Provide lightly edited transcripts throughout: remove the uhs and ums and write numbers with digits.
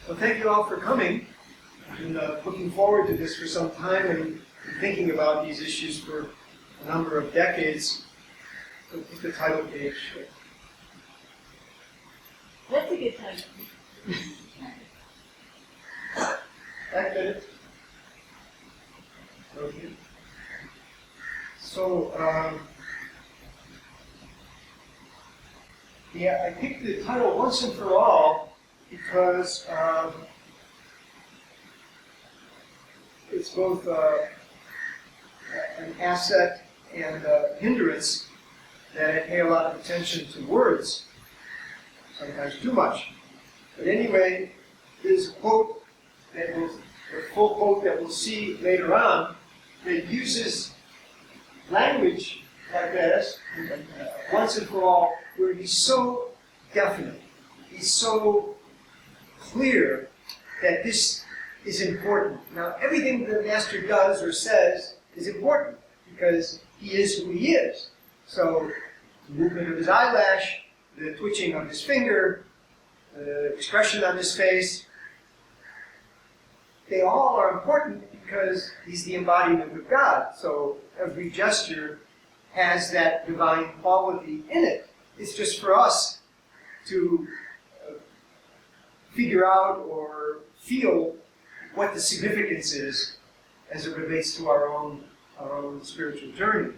Well, thank you all for coming. I've been looking forward to this for some time and thinking about these issues for a number of decades. So put the title page. That's a good title. That good? Okay. So, yeah, I picked the title Once and for All because it's both an asset and a hindrance that I pay a lot of attention to words, sometimes too much. But anyway, there's a quote that will, a full quote that we'll see later on that uses language like this, once and for all, where he's so definite, he's so clear that this is important. Now, everything the Master does or says is important because he is who he is. So, the movement of his eyelash, the twitching of his finger, the expression on his face, they all are important because he's the embodiment of God. So, every gesture has that divine quality in it. It's just for us to figure out or feel what the significance is as it relates to our own spiritual journey.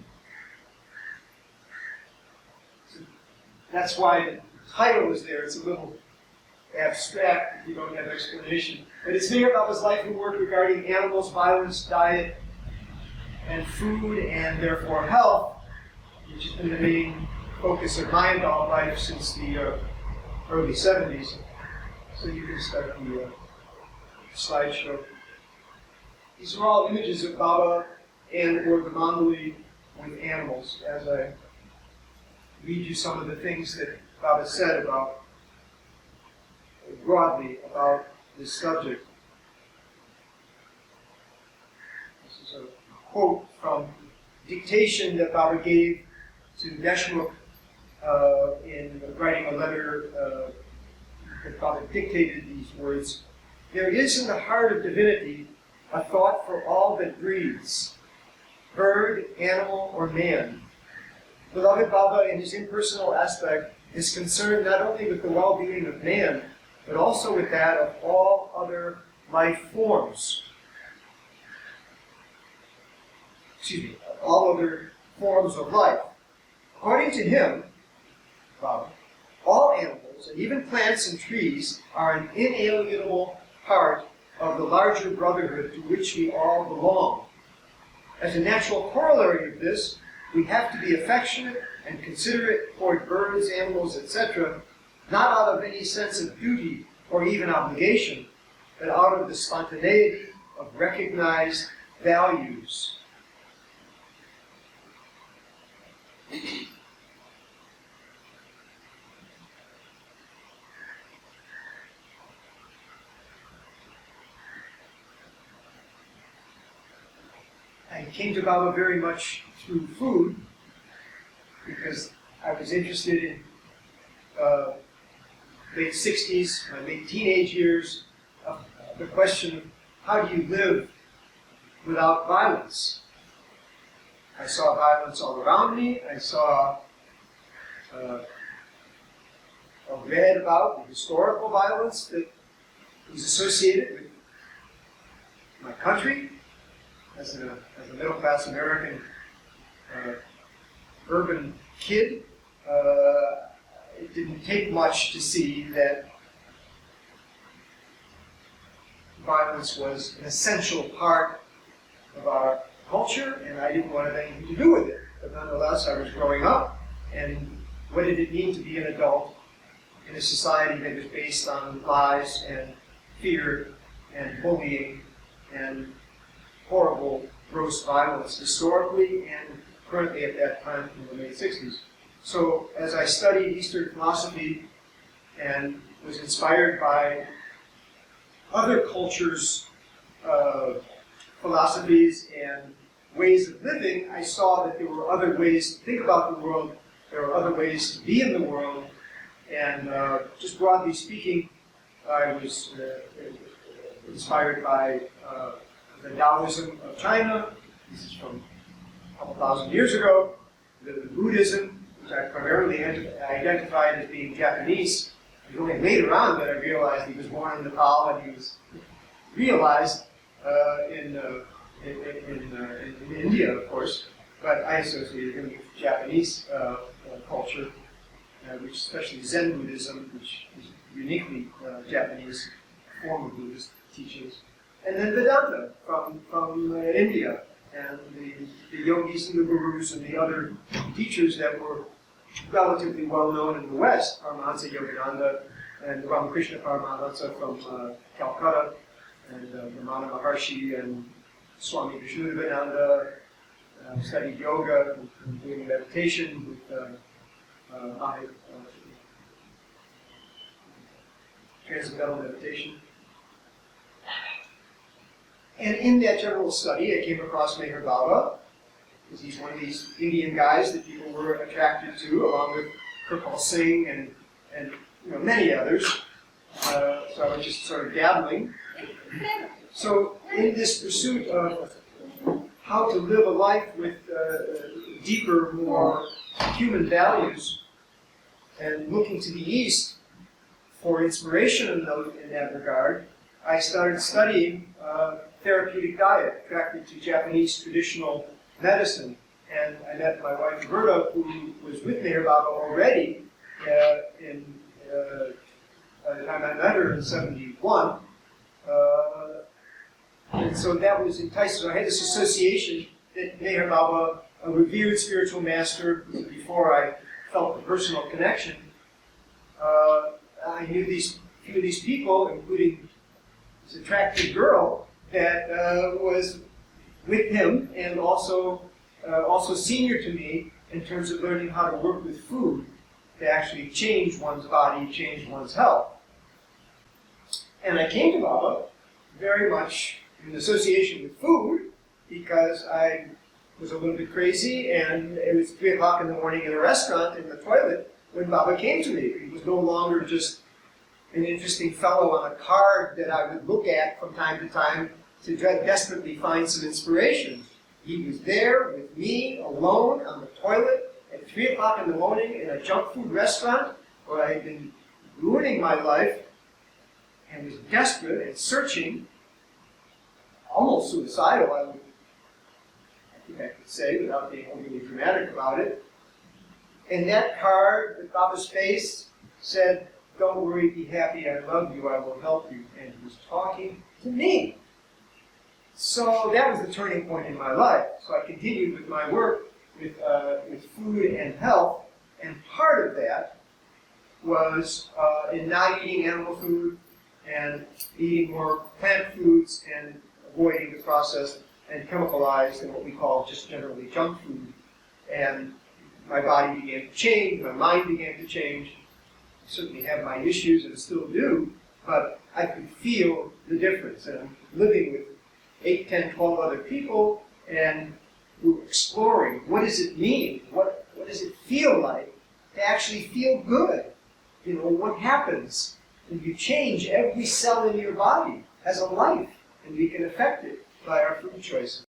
So that's why the title is there. It's a little abstract if you don't have explanation. But it's Mayor Baba's life and work regarding animals, violence, diet, and food, and therefore health, which has been the main focus of my adult life since the early 70s. So you can start the slideshow. These are all images of Baba and or the Mongoli with animals as I read you some of the things that Baba said about, broadly, about this subject. This is a quote from dictation that Baba gave to Neshmukh in writing a letter that Baba dictated these words. There is in the heart of divinity a thought for all that breathes, bird, animal, or man. Beloved Baba, in his impersonal aspect, is concerned not only with the well-being of man, but also with that of all other life forms. All other forms of life. According to him, Baba, all animals, and even plants and trees, are an inalienable part of the larger brotherhood to which we all belong. As a natural corollary of this, we have to be affectionate and considerate toward birds, animals, etc., not out of any sense of duty or even obligation, but out of the spontaneity of recognized values. I came to Baba very much through food because I was interested in late 60s, my late teenage years, the question of how do you live without violence? I saw violence all around me. I saw or read about the historical violence that was associated with my country. As a middle-class American urban kid, it didn't take much to see that violence was an essential part of our culture, and I didn't want to have anything to do with it. But nonetheless, I was growing up, and what did it mean to be an adult in a society that was based on lies and fear and bullying and horrible, gross violence historically and currently at that time in the late 60s. So as I studied Eastern philosophy and was inspired by other cultures' philosophies and ways of living, I saw that there were other ways to think about the world, there were other ways to be in the world, and just broadly speaking, I was inspired by the Taoism of China. This is from a couple thousand years ago. The Buddhism, which I primarily identified as being Japanese. It was only later on that I realized he was born in Nepal and he was realized in India, of course. But I associated him with Japanese culture, which especially Zen Buddhism, which is uniquely Japanese form of Buddhist teachings. And then Vedanta from India, and the yogis and the gurus and the other teachers that were relatively well known in the West, Paramahansa Yogananda and Ramakrishna Paramahansa from Calcutta, and Ramana Maharshi and Swami Vishnudevananda. Studied yoga and doing meditation with transcendental meditation. And in that general study, I came across Meher Baba, because he's one of these Indian guys that people were attracted to, along with Kirpal Singh and many others. So I was just sort of dabbling. So in this pursuit of how to live a life with deeper, more human values, and looking to the East for inspiration in that regard, I started studying therapeutic diet, attracted to Japanese traditional medicine. And I met my wife, Roberta, who was with Meher Baba already by the time I met her in 71. And so that was enticing. So I had this association that Meher Baba, a revered spiritual master, before I felt the personal connection. I knew few of these people, including this attractive girl that was with him, and also senior to me in terms of learning how to work with food to actually change one's body, change one's health. And I came to Baba very much in association with food, because I was a little bit crazy, and it was 3 o'clock in the morning in a restaurant in the toilet when Baba came to me. He was no longer just an interesting fellow on a card that I would look at from time to time to desperately find some inspiration. He was there with me, alone, on the toilet at 3 o'clock in the morning in a junk food restaurant where I had been ruining my life and was desperate and searching, almost suicidal, I think I could say, without being overly dramatic about it. And that card with Baba's face said, "Don't worry, be happy, I love you, I will help you." And he was talking to me. So that was the turning point in my life. So I continued with my work with food and health, and part of that was in not eating animal food and eating more plant foods and avoiding the processed and chemicalized and what we call just generally junk food. And my body began to change, my mind began to change. I certainly have my issues and still do, but I could feel the difference. And I'm living with 8, 10, 12 other people, and we were exploring, what does it mean? What does it feel like to actually feel good? What happens when you change every cell in your body has a life, and we can affect it by our food choices.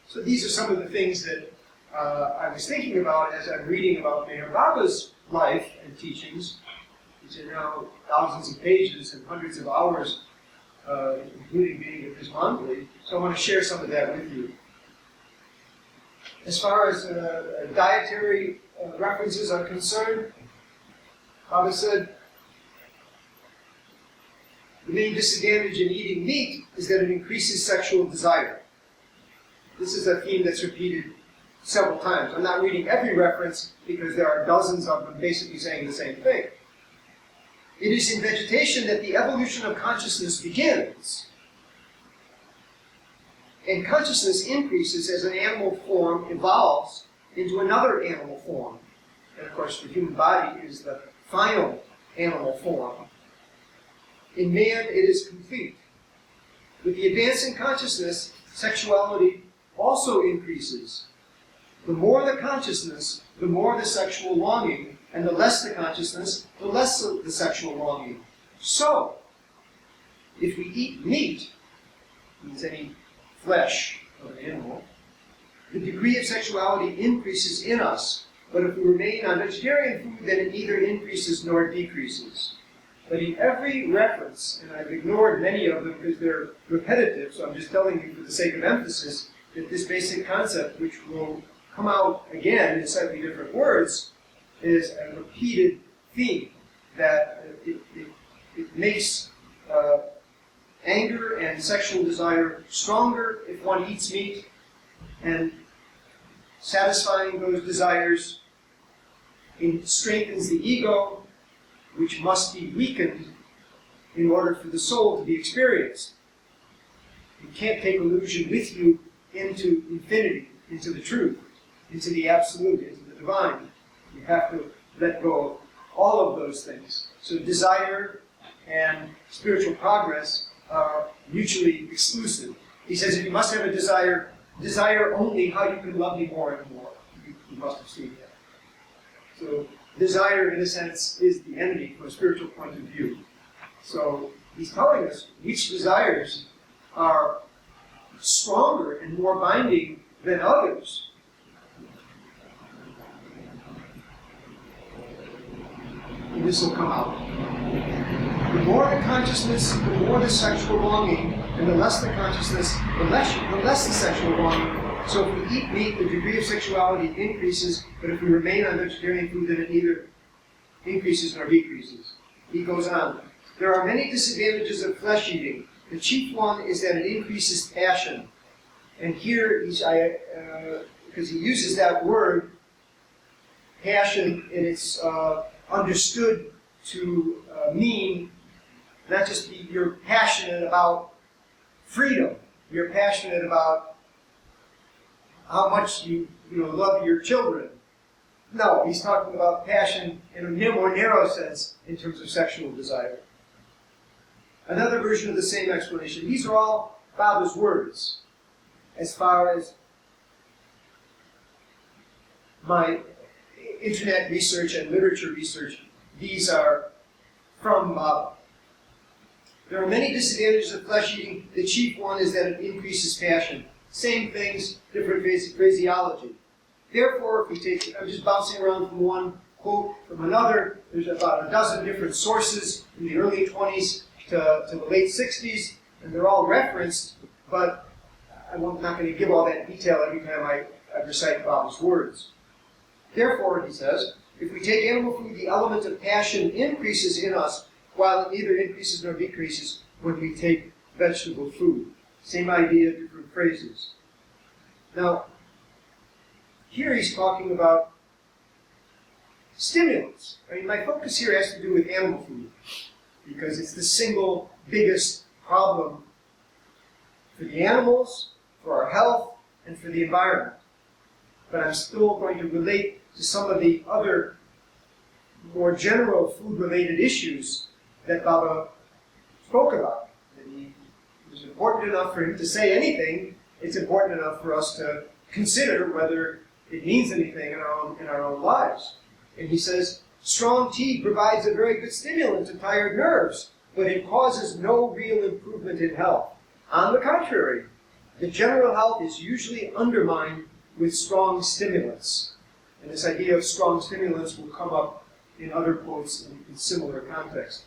So these are some of the things that I was thinking about as I'm reading about Meher Baba's life and teachings, which are now thousands of pages and hundreds of hours, including being with his Mandali. So I want to share some of that with you. As far as dietary references are concerned, Baba said, the main disadvantage in eating meat is that it increases sexual desire. This is a theme that's repeated several times. I'm not reading every reference because there are dozens of them basically saying the same thing. It is in vegetation that the evolution of consciousness begins. And consciousness increases as an animal form evolves into another animal form. And of course, the human body is the final animal form. In man, it is complete. With the advance in consciousness, sexuality also increases. The more the consciousness, the more the sexual longing, and the less the consciousness, the less the sexual longing. So, if we eat meat, means any flesh of an animal, the degree of sexuality increases in us. But if we remain on vegetarian food, then it neither increases nor decreases. But in every reference, and I've ignored many of them because they're repetitive, so I'm just telling you for the sake of emphasis, that this basic concept, which will come out again in slightly different words, is a repeated theme, that it makes anger and sexual desire stronger if one eats meat, and satisfying those desires strengthens the ego, which must be weakened in order for the soul to be experienced. You can't take illusion with you into infinity, into the truth, into the absolute, into the divine. You have to let go of all of those things. So desire and spiritual progress are mutually exclusive. He says if you must have a desire, desire only how you can love me more and more. You must have seen that. So desire, in a sense, is the enemy from a spiritual point of view. So he's telling us which desires are stronger and more binding than others. And this will come out. The more the consciousness, the more the sexual longing, and the less the consciousness, the less the sexual longing. So if we eat meat, the degree of sexuality increases, but if we remain on vegetarian food, then it neither increases nor decreases. He goes on. There are many disadvantages of flesh eating. The chief one is that it increases passion. And here, because he uses that word, passion, and it's understood to mean not just you're passionate about freedom, you're passionate about how much you love your children. No, he's talking about passion in a more narrow sense in terms of sexual desire. Another version of the same explanation. These are all Baba's words. As far as my internet research and literature research, these are from Baba. There are many disadvantages of flesh eating. The chief one is that it increases passion. Same things, different phraseology. Therefore, if we take, I'm just bouncing around from one quote from another. There's about a dozen different sources in the early 20s to the late 60s, and they're all referenced, but I'm not going to give all that detail every time I recite Baba's words. Therefore, he says, if we take animal food, the element of passion increases in us, while it neither increases nor decreases when we take vegetable food. Same idea, different phrases. Now, here he's talking about stimulants. I mean, my focus here has to do with animal food, because it's the single biggest problem for the animals, for our health, and for the environment. But I'm still going to relate to some of the other more general food-related issues that Baba spoke about. And it was important enough for him to say anything. It's important enough for us to consider whether it means anything in our own lives. And he says, strong tea provides a very good stimulant to tired nerves, but it causes no real improvement in health. On the contrary, the general health is usually undermined with strong stimulants. And this idea of strong stimulants will come up in other quotes in similar context.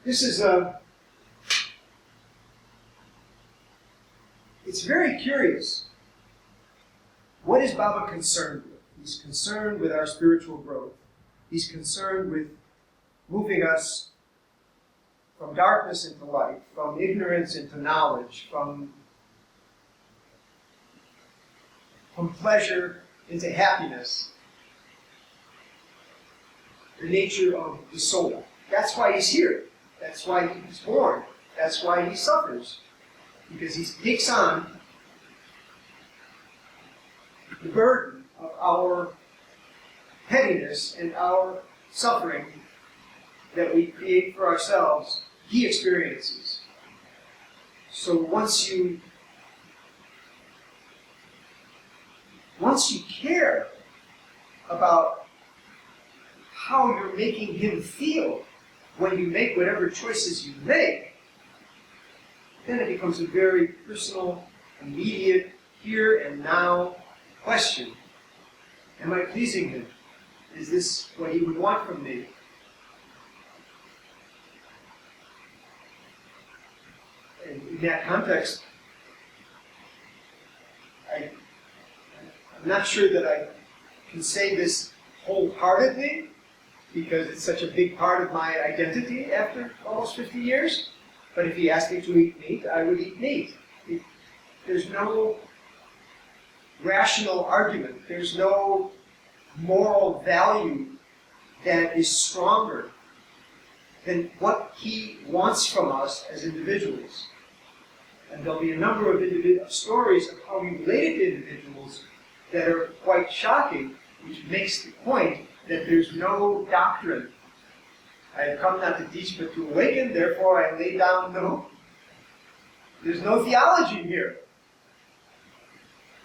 This is it's very curious. What is Baba concerned with? He's concerned with our spiritual growth. He's concerned with moving us from darkness into light, from ignorance into knowledge, from pleasure into happiness. The nature of the soul. That's why he's here. That's why he's born. That's why he suffers. Because he takes on the burden of our pettiness and our suffering that we create for ourselves. He experiences. So once you care about how you're making him feel when you make whatever choices you make, then it becomes a very personal, immediate, here and now question. Am I pleasing him? Is this what he would want from me? And in that context, I'm not sure that I can say this wholeheartedly, because it's such a big part of my identity after almost 50 years. But if he asked me to eat meat, I would eat meat. There's no rational argument. There's no moral value that is stronger than what he wants from us as individuals. And there'll be a number of stories of how we related to individuals that are quite shocking, which makes the point that there's no doctrine. I have come not to teach but to awaken, therefore I lay down no. There's no theology here.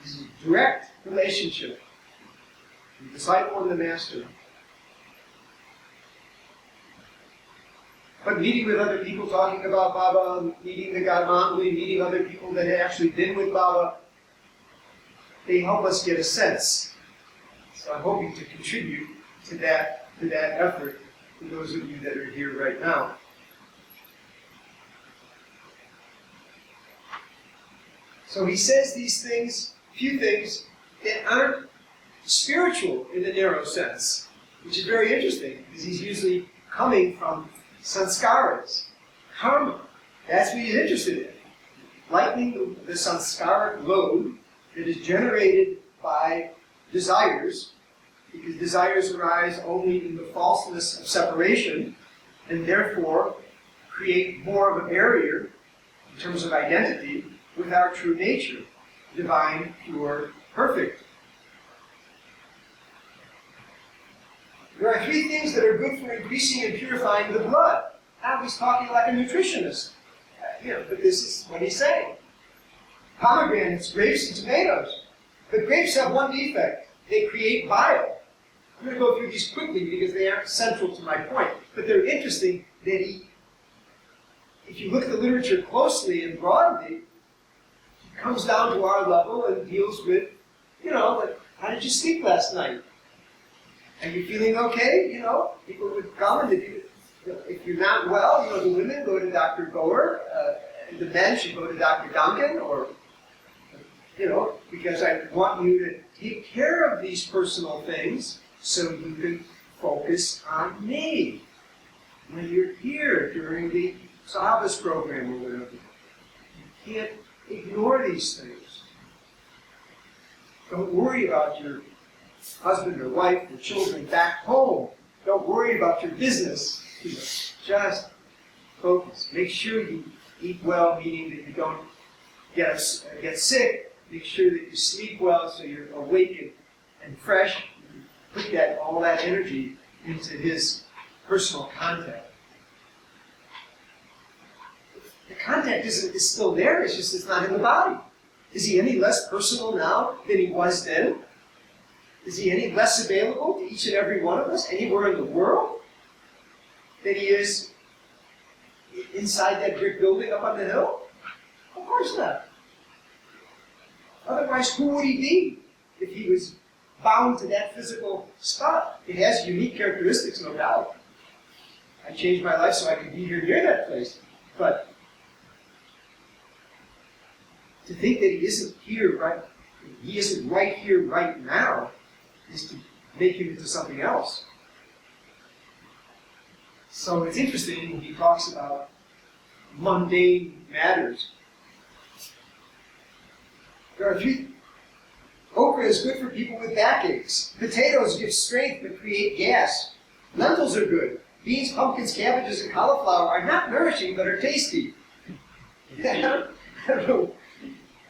This is a direct relationship. The disciple and the master. But meeting with other people, talking about Baba, meeting the Gadmangli, meeting other people that had actually been with Baba, they help us get a sense. So I'm hoping to contribute to that effort for those of you that are here right now. So he says these things, few things, that aren't spiritual in the narrow sense, which is very interesting, because he's usually coming from sanskaras, karma. That's what he's interested in. Lightening the sanskaric load that is generated by desires, because desires arise only in the falseness of separation, and therefore create more of a barrier in terms of identity with our true nature, divine, pure, perfect. There are three things that are good for increasing and purifying the blood. Now he's talking like a nutritionist. But this is what he's saying. Pomegranates, grapes, and tomatoes. But grapes have one defect. They create bile. I'm going to go through these quickly because they aren't central to my point. But they're interesting that if you look at the literature closely and broadly, it comes down to our level and deals with, like, how did you sleep last night? Are you feeling okay? People would come, and if you're not well, the women go to Dr. Goer, the men should go to Dr. Duncan, or, because I want you to take care of these personal things so you can focus on me when you're here during the Sahabas program or whatever. You can't ignore these things. Don't worry about your husband or wife or children back home. Don't worry about your business. Just focus. Make sure you eat well, meaning that you don't get sick. Make sure that you sleep well so you're awake and fresh. Put all that energy into his personal contact. The contact is still there, it's just it's not in the body. Is he any less personal now than he was then? Is he any less available to each and every one of us anywhere in the world than he is inside that brick building up on the hill? Of course not. Otherwise, who would he be if he was bound to that physical spot? It has unique characteristics, no doubt. I changed my life so I could be here near that place. But to think that he isn't right here right now, is to make him into something else. So it's interesting when he talks about mundane matters. There are three. Okra is good for people with backaches. Potatoes give strength but create gas. Lentils are good. Beans, pumpkins, cabbages, and cauliflower are not nourishing but are tasty. I don't know.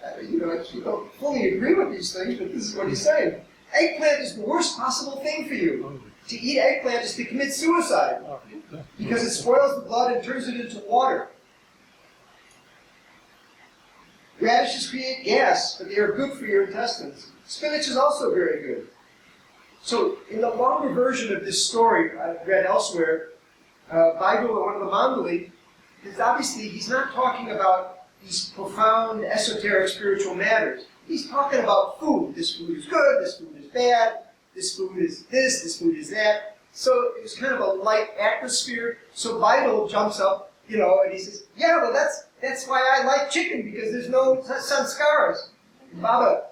I don't fully agree with these things, but this is what he's saying. Eggplant is the worst possible thing for you. To eat eggplant is to commit suicide because it spoils the blood and turns it into water. Radishes create gas, but they are good for your intestines. Spinach is also very good. So, in the longer version of this story I've read elsewhere, Weigel, one of the Mandali, is obviously he's not talking about these profound esoteric spiritual matters. He's talking about food. This food is good, this food is bad, this food is this food is that. So it was kind of a light atmosphere. So Weigel jumps up, and he says, yeah, well that's why I like chicken, because there's no sanskaras. And Baba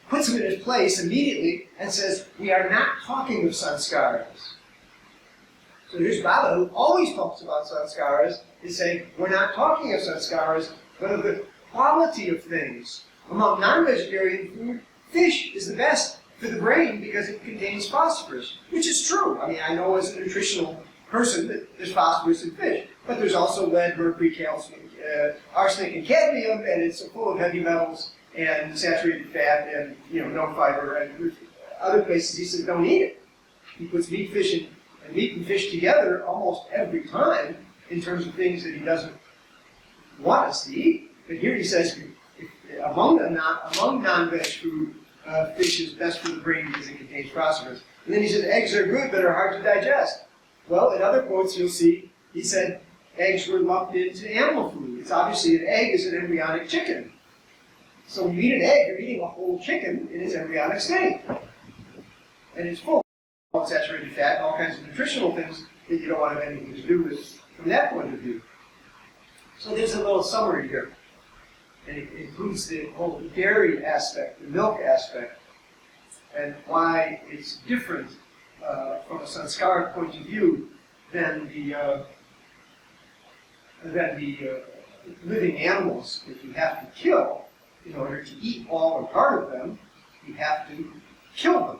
puts him in his place immediately and says, we are not talking of sanskaras. So here's Baba, who always talks about sanskaras, is saying, we're not talking of sanskaras, but of the quality of things. Among non-vegetarian food, fish is the best for the brain because it contains phosphorus, which is true. I mean, I know as a nutritional person that there's phosphorus in fish, but there's also lead, mercury, calcium, arsenic, and cadmium, and it's full of heavy metals and saturated fat and no fiber. And other places he says don't eat it. He puts meat and fish together almost every time in terms of things that he doesn't want us to eat. But here he says, among non-veg food, fish is best for the brain because it contains phosphorus. And then he said, eggs are good but are hard to digest. Well, in other quotes you'll see, he said eggs were lumped into animal food. It's obviously an egg is an embryonic chicken. So when you eat an egg, you're eating a whole chicken in its embryonic state. And it's full of saturated fat and all kinds of nutritional things that you don't want to have anything to do with from that point of view. So there's a little summary here. And it includes the whole dairy aspect, the milk aspect, and why it's different from a sanskara point of view than the living animals that you have to kill in order to eat all or part of them. You have to kill them.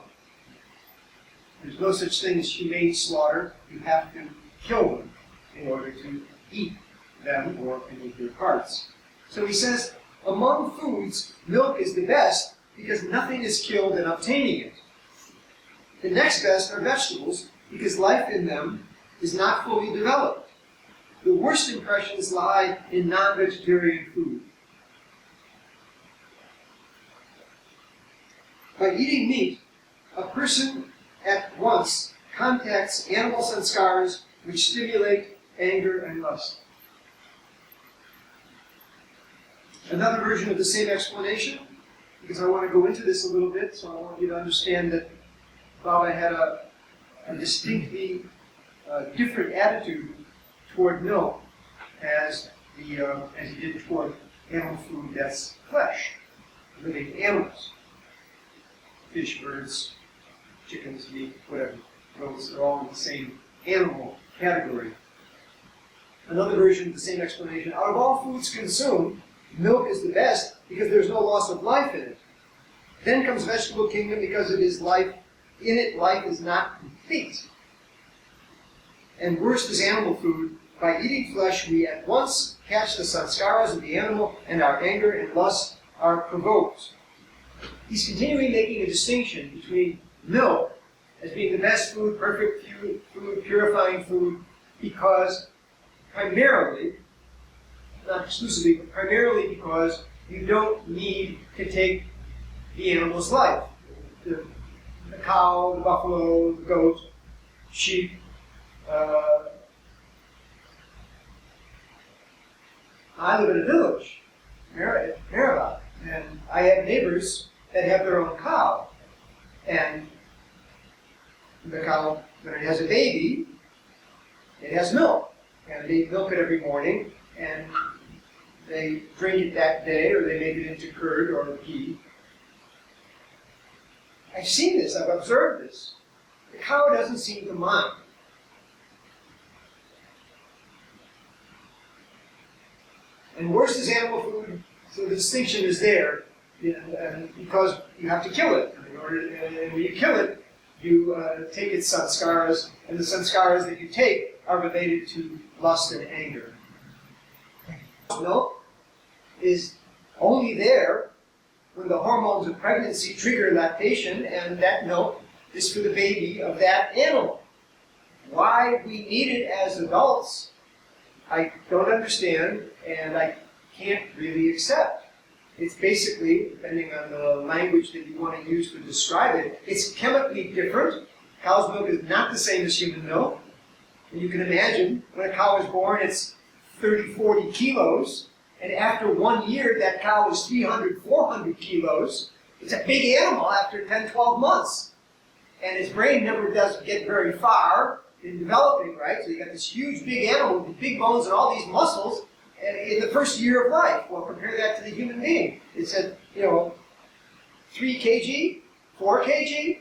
There's no such thing as humane slaughter. You have to kill them in order to eat them or any of their parts. So he says, among foods, milk is the best because nothing is killed in obtaining it. The next best are vegetables because life in them is not fully developed. The worst impressions lie in non-vegetarian food. By eating meat, a person at once contacts animal sanskaras which stimulate anger and lust. Another version of the same explanation, because I want to go into this a little bit, so I want you to understand that Baba had a distinctly different attitude toward milk as he did toward animal food that's flesh, living animals. Fish, birds, chickens, meat, whatever. Those are all in the same animal category. Another version of the same explanation. Out of all foods consumed, milk is the best because there's no loss of life in it. Then comes vegetable kingdom because it is life. In it, life is not complete. And worst is animal food. By eating flesh, we at once catch the sanskaras of the animal, and our anger and lust are provoked. He's continuing making a distinction between milk as being the best food, perfect food, purifying food, because primarily, not exclusively, but primarily because you don't need to take the animal's life. The cow, the buffalo, the goat, sheep. I live in a village, Meribah, and I have neighbors that have their own cow. And the cow, when it has a baby, it has milk. And they milk it every morning, and they drink it that day, or they make it into curd or ghee. I've seen this, I've observed this. The cow doesn't seem to mind. And worse is animal food, so the distinction is there, because you have to kill it. And when you kill it, you take its sanskaras, and the sanskaras that you take are related to lust and anger. Milk is only there when the hormones of pregnancy trigger lactation, and that milk is for the baby of that animal. Why we need it as adults, I don't understand, and I can't really accept. It's basically, depending on the language that you want to use to describe it, it's chemically different. Cow's milk is not the same as human milk. And you can imagine when a cow is born, it's 30, 40 kilos. And after 1 year, that cow is 300, 400 kilos. It's a big animal after 10, 12 months. And its brain never does get very far in developing, right? So you got this huge, big animal with big bones and all these muscles in the first year of life. Well, compare that to the human being. It's at, 3 kg, 4 kg.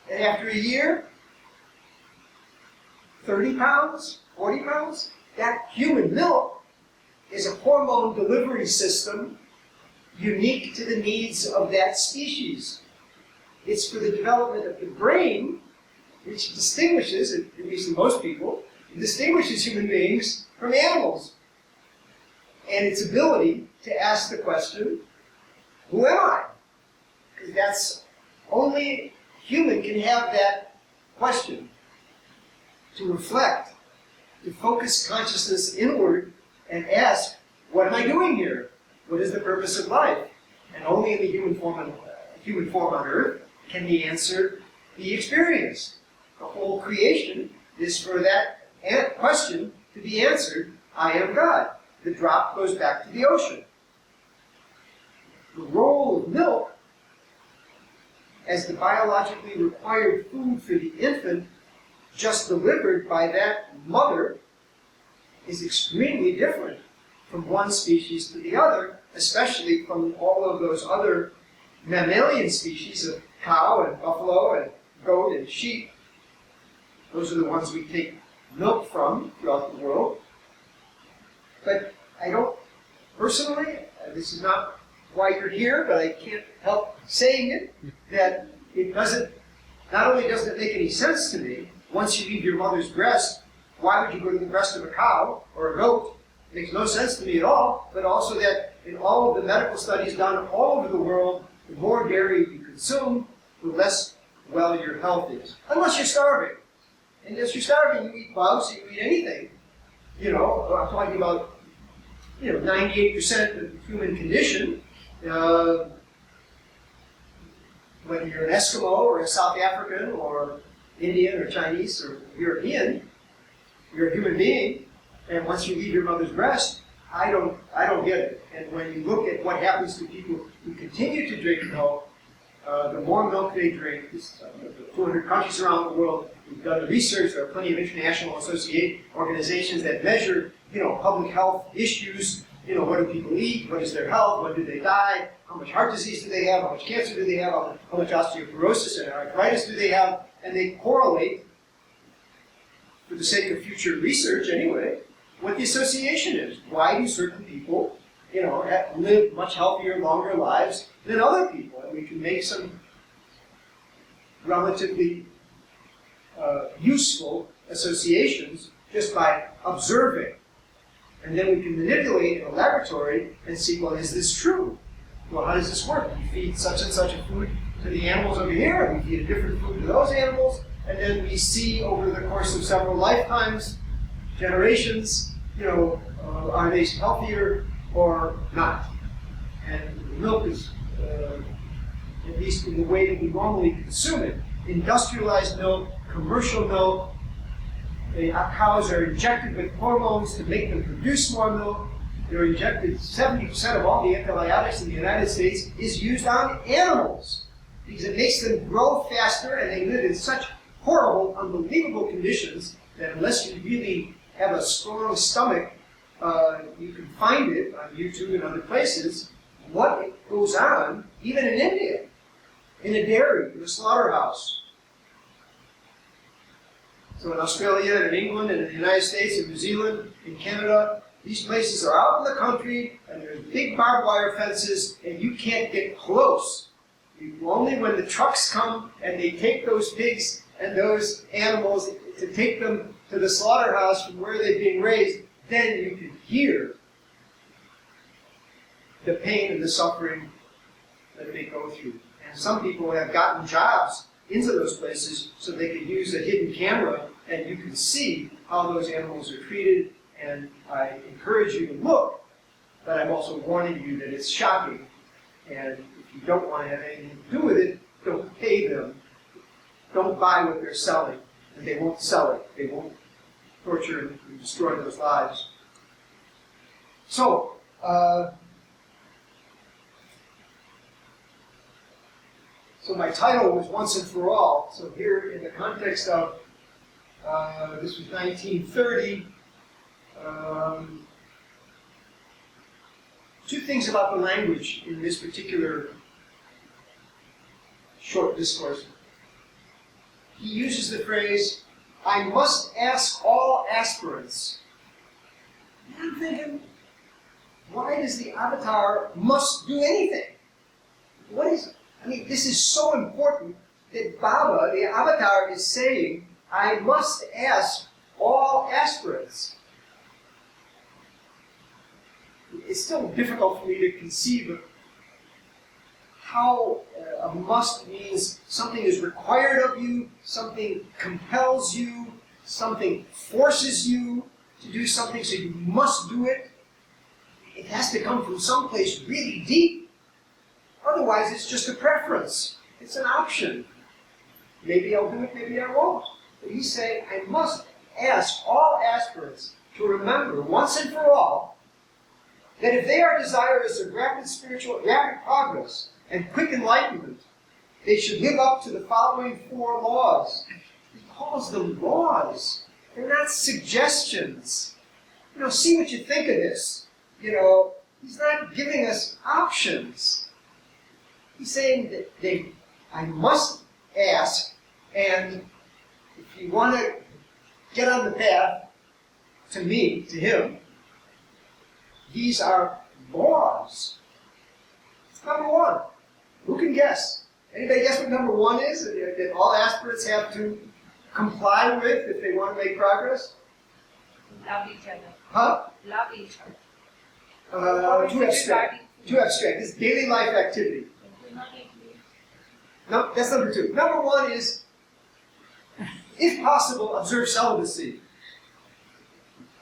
And after a year, 30 pounds, 40 pounds. That human milk is a hormone delivery system unique to the needs of that species. It's for the development of the brain, which distinguishes, at least in most people, distinguishes human beings from animals. And its ability to ask the question, who am I? Because that's only human can have that question. To reflect, to focus consciousness inward and ask, what am I doing here? What is the purpose of life? And only in the human form on earth can the answer be experienced. The whole creation is for that question to be answered, I am God. The drop goes back to the ocean. The role of milk as the biologically required food for the infant just delivered by that mother is extremely different from one species to the other, especially from all of those other mammalian species of cow and buffalo and goat and sheep. Those are the ones we take milk from throughout the world. But I don't, personally, this is not why you're here, but I can't help saying it, that it doesn't, not only doesn't it make any sense to me, once you leave your mother's breast, why would you go to the breast of a cow or a goat? It makes no sense to me at all, but also that in all of the medical studies done all over the world, the more dairy you consume, the less well your health is. Unless you're starving. And if you're starving, you eat bugs, you eat anything. I'm talking about 98% of the human condition. Whether you're an Eskimo or a South African or Indian or Chinese or European, you're a human being. And once you leave your mother's breast, I don't get it. And when you look at what happens to people who continue to drink milk, the more milk they drink, 200 countries around the world, we've done the research, there are plenty of international organizations that measure, public health issues, what do people eat, what is their health, when do they die, how much heart disease do they have, how much cancer do they have, how much osteoporosis and arthritis do they have, and they correlate, for the sake of future research anyway, what the association is. Why do certain people, live much healthier, longer lives than other people? And we can make some relatively useful associations just by observing. And then we can manipulate in a laboratory and see, well, is this true? Well, how does this work? We feed such and such a food to the animals over here, and we feed a different food to those animals, and then we see over the course of several lifetimes, generations, are they healthier or not? And milk is, at least in the way that we normally consume it, industrialized milk, commercial milk, cows are injected with hormones to make them produce more milk. They're injected, 70% of all the antibiotics in the United States is used on animals because it makes them grow faster and they live in such horrible, unbelievable conditions that unless you really have a strong stomach, you can find it on YouTube and other places, what goes on, even in India, in a dairy, in a slaughterhouse. So in Australia and in England and in the United States and New Zealand, in Canada, these places are out in the country and there's big barbed wire fences and you can't get close. Only when the trucks come and they take those pigs and those animals to take them to the slaughterhouse from where they're being raised, then you can hear the pain and the suffering that they go through. And some people have gotten jobs into those places so they can use a hidden camera and you can see how those animals are treated. And I encourage you to look, but I'm also warning you that it's shocking. And if you don't want to have anything to do with it, don't pay them. Don't buy what they're selling. and they won't sell it. They won't torture and destroy those lives. So, so my title was Once and For All. So here in the context of, this was 1930, two things about the language in this particular short discourse. He uses the phrase, I must ask all aspirants. And I'm thinking, why does the avatar must do anything? What is it? I mean, this is so important that Baba, the avatar, is saying, I must ask all aspirants. It's still difficult for me to conceive of how a must means something is required of you, something compels you, something forces you to do something, so you must do it. It has to come from someplace really deep. Otherwise, it's just a preference. It's an option. Maybe I'll do it, maybe I won't. But he's saying, I must ask all aspirants to remember once and for all that if they are desirous of rapid progress and quick enlightenment, they should live up to the following 4 laws. He calls them laws. They're not suggestions. See what you think of this. He's not giving us options. He's saying that I must ask, and if you want to get on the path to me, to him, these are laws. Number 1. Who can guess? Anybody guess what number 1 is that all aspirants have to comply with if they want to make progress? Love each other. Huh? Love each other. Too abstract. Too abstract. It's daily life activity. No, that's number 2. Number 1 is, if possible, observe celibacy.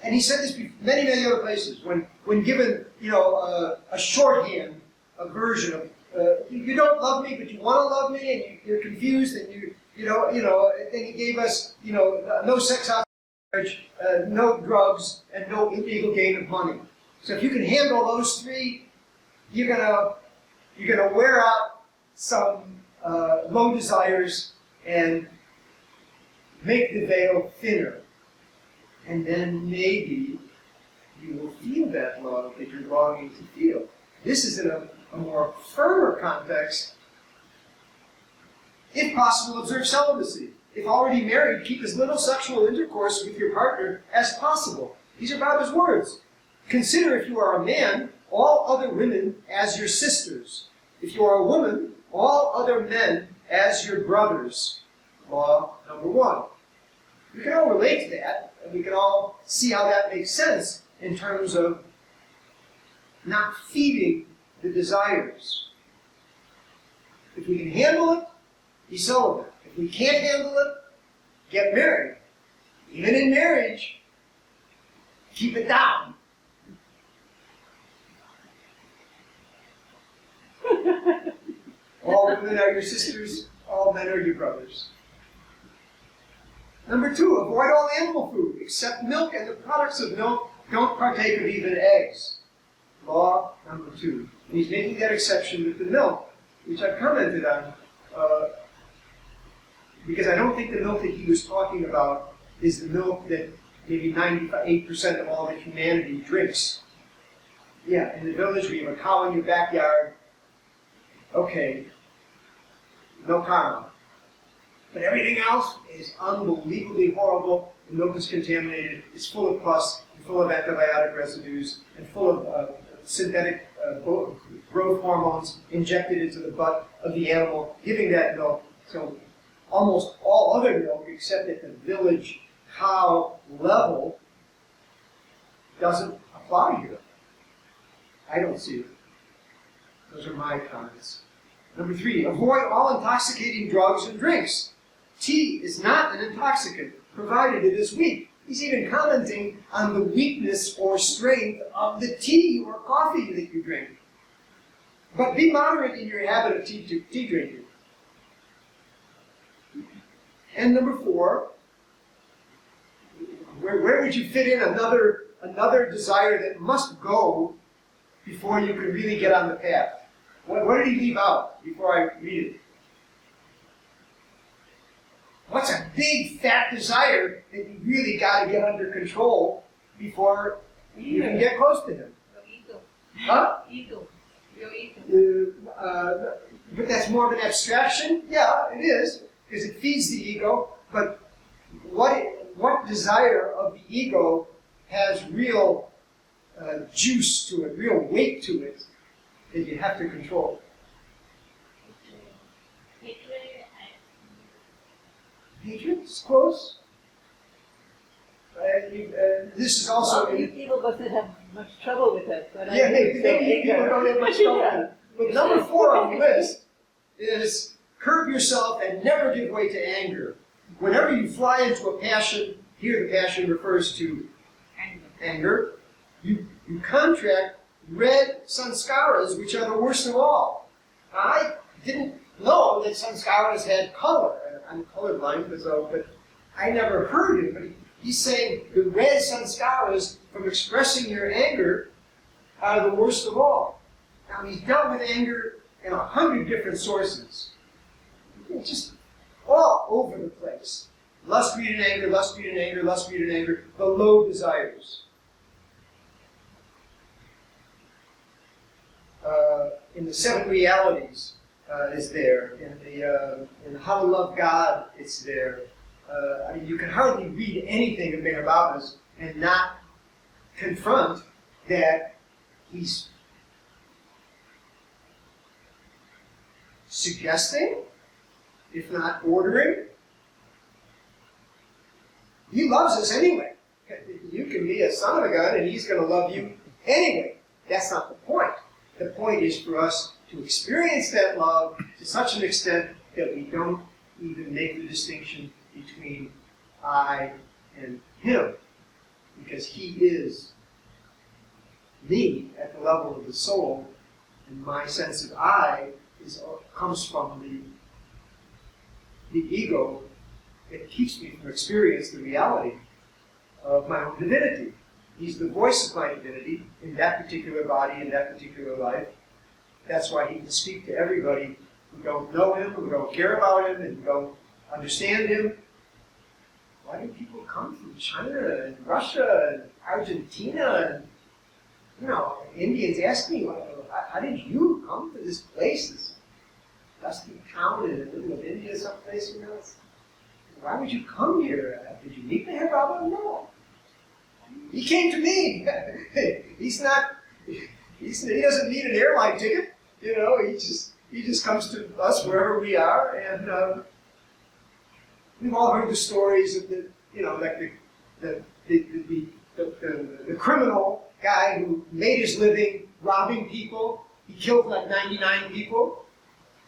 And he said this many, many other places. When given, a shorthand, a version of, you don't love me, but you want to love me, and you're confused, and then he gave us, no sex outside marriage, no drugs, and no illegal gain of money. So if you can handle those 3, you're gonna wear out some low desires and make the veil thinner. And then maybe you will feel that love that you're longing to feel. This is in a more firmer context. If possible, observe celibacy. If already married, keep as little sexual intercourse with your partner as possible. These are Baba's words. Consider, if you are a man, all other women as your sisters. If you are a woman, all other men as your brothers. Law number 1. We can all relate to that, and we can all see how that makes sense in terms of not feeding the desires. If we can handle it, be celibate. If we can't handle it, get married. Even in marriage, keep it down. All women are your sisters, all men are your brothers. Number 2, avoid all animal food, except milk and the products of milk. Don't partake of even eggs. Law number 2. And he's making that exception with the milk, which I've commented on, because I don't think the milk that he was talking about is the milk that maybe 98% of all the humanity drinks. Yeah, in the village we have a cow in your backyard. Okay, no karma. But everything else is unbelievably horrible. The milk is contaminated, it's full of pus, and full of antibiotic residues, and full of synthetic growth hormones injected into the butt of the animal, giving that milk. So almost all other milk, except at the village cow level, doesn't apply here. I don't see it. Those are my comments. Number 3, avoid all intoxicating drugs and drinks. Tea is not an intoxicant, provided it is weak. He's even commenting on the weakness or strength of the tea or coffee that you drink. But be moderate in your habit of tea drinking. And number 4, Where would you fit in another desire that must go before you can really get on the path? What did he leave out before I read it? What's a big, fat desire that you really got to get under control before you can get close to him? Your ego. Huh? Ego. Your ego. But that's more of an abstraction? Yeah, it is, because it feeds the ego. But what desire of the ego has real juice to it, real weight to it, that you have to control? Hatred is close. This is also... Well, you people mustn't have much trouble with it, but Yeah, I maybe people don't have much trouble with it. But number 4 on the list is curb yourself and never give way to anger. Whenever you fly into a passion, here the passion refers to anger, you contract red sanskaras, which are the worst of all. Now, I didn't know that sanskaras had color. I'm colorblind, but I never heard it. But he's saying the red sanskaras from expressing your anger are the worst of all. Now, he's dealt with anger in 100 different sources. Just all over the place. Lust, greed, and anger, lust, greed, and anger, lust, greed, and anger, the low desires. In the 7 realities is there. In How to Love God, it's there. I mean, you can hardly read anything of Mahavajas and not confront that he's suggesting, if not ordering. He loves us anyway. You can be a son of a gun and he's going to love you anyway. That's not the point. The point is for us to experience that love to such an extent that we don't even make the distinction between I and him. Because he is me at the level of the soul, and my sense of I comes from the ego that keeps me from experiencing the reality of my own divinity. He's the voice of my divinity in that particular body, in that particular life. That's why he can speak to everybody who don't know him, who don't care about him, and don't understand him. Why do people come from China and Russia and Argentina and, Indians ask me, how did you come to this place, this dusty town in the middle of India someplace, Why would you come here? Did you meet Meher Baba? No. He came to me. He doesn't need an airline ticket. He just comes to us wherever we are, and we've all heard the stories of the criminal guy who made his living robbing people. He killed like 99 people,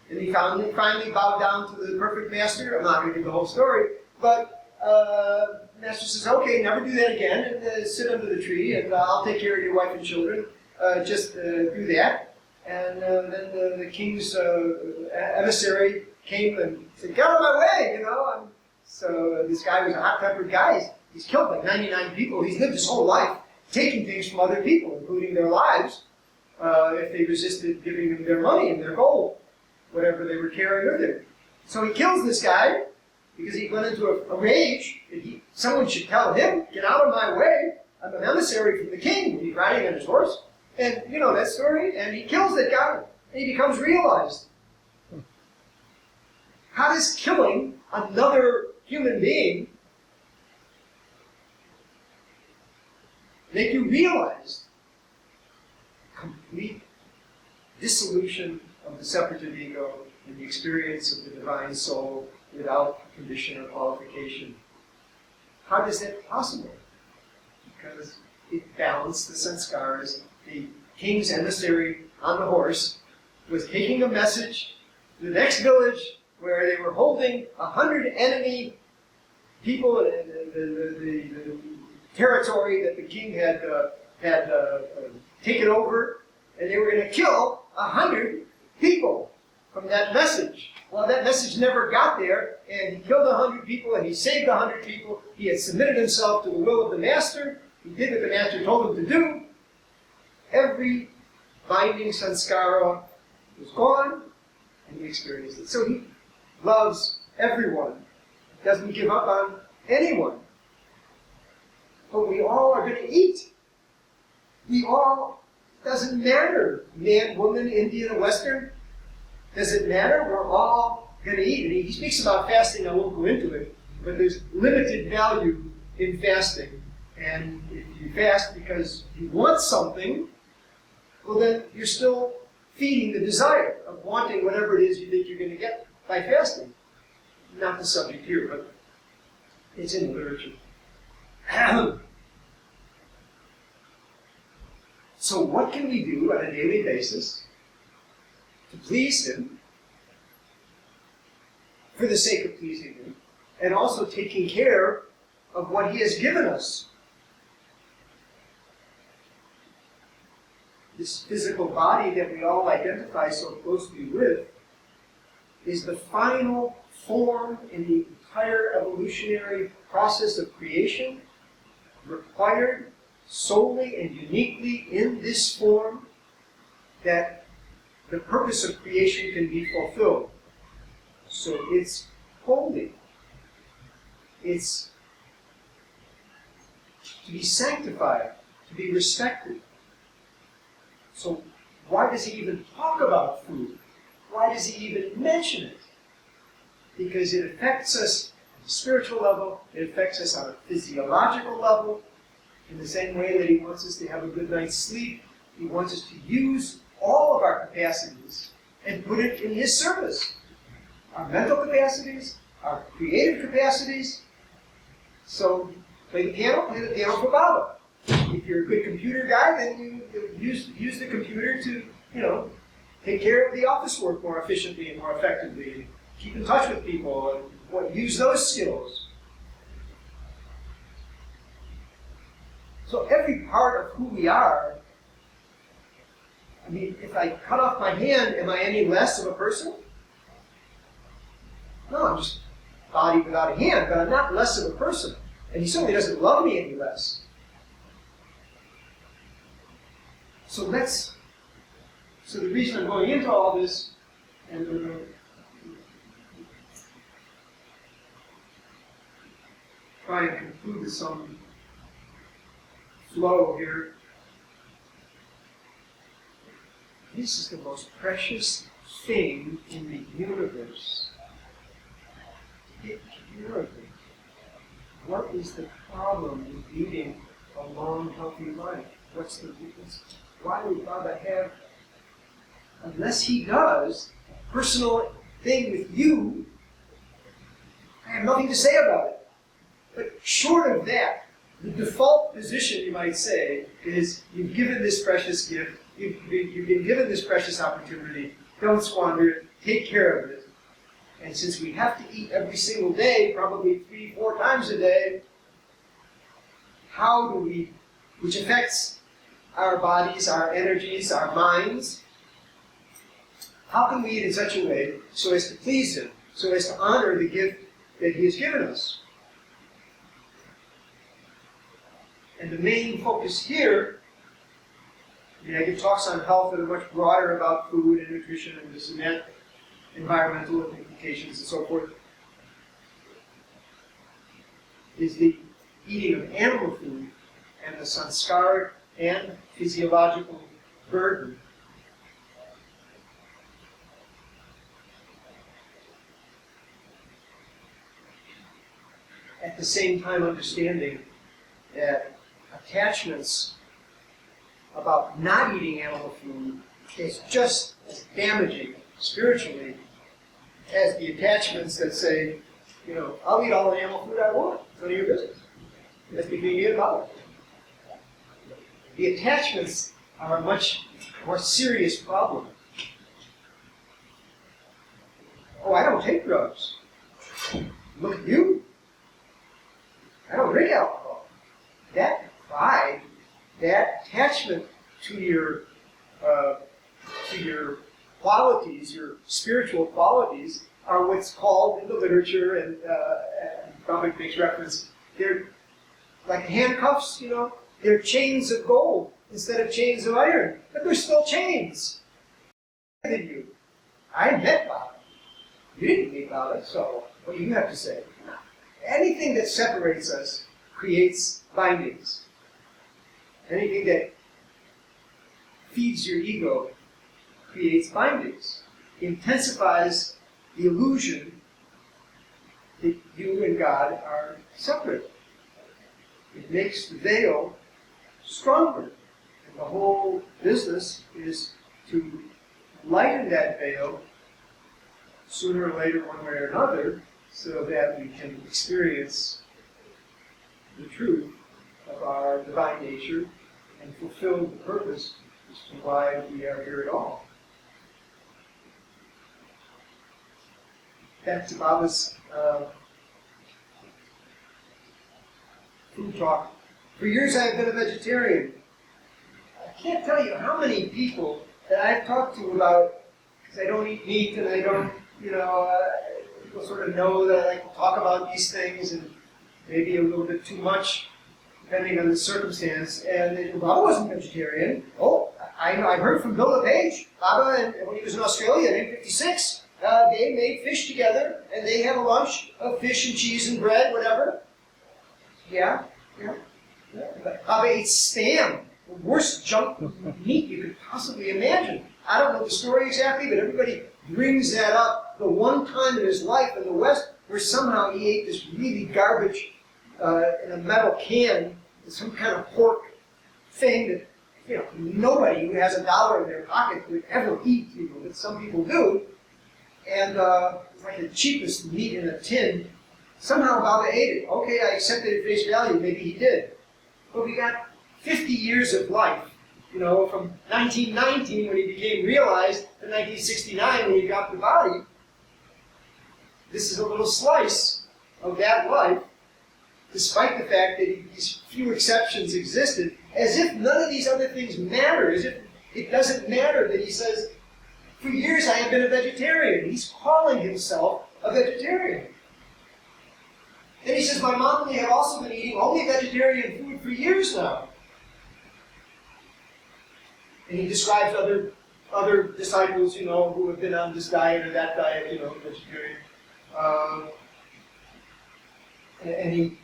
and he finally bowed down to the perfect master. I'm not going to give the whole story, but master says, "Okay, never do that again, and sit under the tree, and I'll take care of your wife and children. Just do that." And then the king's emissary came and said, "Get out of my way!" So this guy was a hot-tempered guy. He's killed like 99 people. He's lived his whole life taking things from other people, including their lives, if they resisted giving them their money and their gold, whatever they were carrying with them. So he kills this guy because he went into a rage. Someone should tell him, "Get out of my way. I'm an emissary from the king." He's riding on his horse. And you know that story? And he kills that guy. And he becomes realized. How does killing another human being make you realize complete dissolution of the separative ego and the experience of the divine soul without condition or qualification? How is that possible? Because it balanced the sanskaras. The king's emissary on the horse was taking a message to the next village where they were holding 100 enemy people in the territory that the king had taken over, and they were going to kill 100 people. from that message. Well, that message never got there, and he killed 100 people, and he saved 100 people. He had submitted himself to the will of the master. He did what the master told him to do. Every binding sanskara was gone, and he experienced it. So he loves everyone, doesn't give up on anyone. But we all are going to eat. We all, doesn't matter, man, woman, Indian, Western. Does it matter? We're all going to eat. And he speaks about fasting. I won't go into it, but there's limited value in fasting. And if you fast because you want something, well, then you're still feeding the desire of wanting whatever it is you think you're going to get by fasting. Not the subject here, but it's in the literature. So what can we do on a daily basis to please him, for the sake of pleasing him, and also taking care of what he has given us? This physical body that we all identify so closely with is the final form in the entire evolutionary process of creation, required solely and uniquely in this form that the purpose of creation can be fulfilled. So it's holy. It's to be sanctified, to be respected. So why does he even talk about food? Why does he even mention it? Because it affects us on a spiritual level, it affects us on a physiological level, in the same way that he wants us to have a good night's sleep. He wants us to use all of our capacities and put it in his service. Our mental capacities, our creative capacities. So play the piano for Baba. If you're a good computer guy, then you use the computer to, take care of the office work more efficiently and more effectively. Keep in touch with people and use those skills. So every part of who we are, if I cut off my hand, am I any less of a person? No, I'm just a body without a hand, but I'm not less of a person. And he certainly doesn't love me any less. So the reason I'm going into all this, and we're going to try and conclude with some flow here. This is the most precious thing in the universe. Take care of it. What is the problem with leading a long, healthy life? What's the reason? Why would Baba have, unless he does, a personal thing with you, I have nothing to say about it. But short of that, the default position, you might say, is you've given this precious gift, you've been given this precious opportunity, don't squander it, take care of it. And since we have to eat every single day, probably 3-4 times a day, how do we, which affects our bodies, our energies, our minds, how can we eat in such a way so as to please him, so as to honor the gift that he has given us? And the main focus here, I give talks on health that are much broader about food and nutrition and this and that, environmental implications and so forth, is the eating of animal food and the sanskaric and physiological burden. At the same time understanding that attachments about not eating animal food is just as damaging spiritually as the attachments that say, I'll eat all the animal food I want. It's none of your business. That's between you and God. The attachments are a much more serious problem. Oh, I don't take drugs. Look at you. I don't drink alcohol. That pride, that attachment to your qualities, your spiritual qualities, are what's called in the literature, and Brahma makes reference, they're like handcuffs, you know? They're chains of gold instead of chains of iron, but they're still chains. Than you. I met Baba. You didn't meet Baba, so what do you have to say? Anything that separates us creates bindings. Anything that feeds your ego creates bindings, intensifies the illusion that you and God are separate. It makes the veil stronger. And the whole business is to lighten that veil sooner or later, one way or another, so that we can experience the truth of our divine nature and fulfill the purpose as to why we are here at all. Back to Baba's food talk. For years I have been a vegetarian. I can't tell you how many people that I've talked to about, because I don't eat meat and I don't, people sort of know that I like to talk about these things, and maybe a little bit too much, depending on the circumstance. And they, Baba wasn't vegetarian. Oh, I know. I've heard from Bill LePage. Baba, and when he was in Australia in 1956, they made fish together, and they had a lunch of fish and cheese and bread, whatever. Yeah. Baba ate spam, the worst junk meat you could possibly imagine. I don't know the story exactly, but everybody brings that up. The one time in his life in the West where somehow he ate this really garbage in a metal can, some kind of pork thing that nobody who has $1 in their pocket would ever eat, but some people do. And it's like the cheapest meat in a tin. Somehow Baba ate it. Okay, I accepted at face value, maybe he did. But we got 50 years of life, from 1919 when he became realized to 1969 when he got the body. This is a little slice of that life, despite the fact that these few exceptions existed, as if none of these other things matter, as if it doesn't matter that he says, for years I have been a vegetarian. He's calling himself a vegetarian. Then he says, my mom and I have also been eating only vegetarian food for years now. And he describes other disciples, who have been on this diet or that diet, vegetarian. And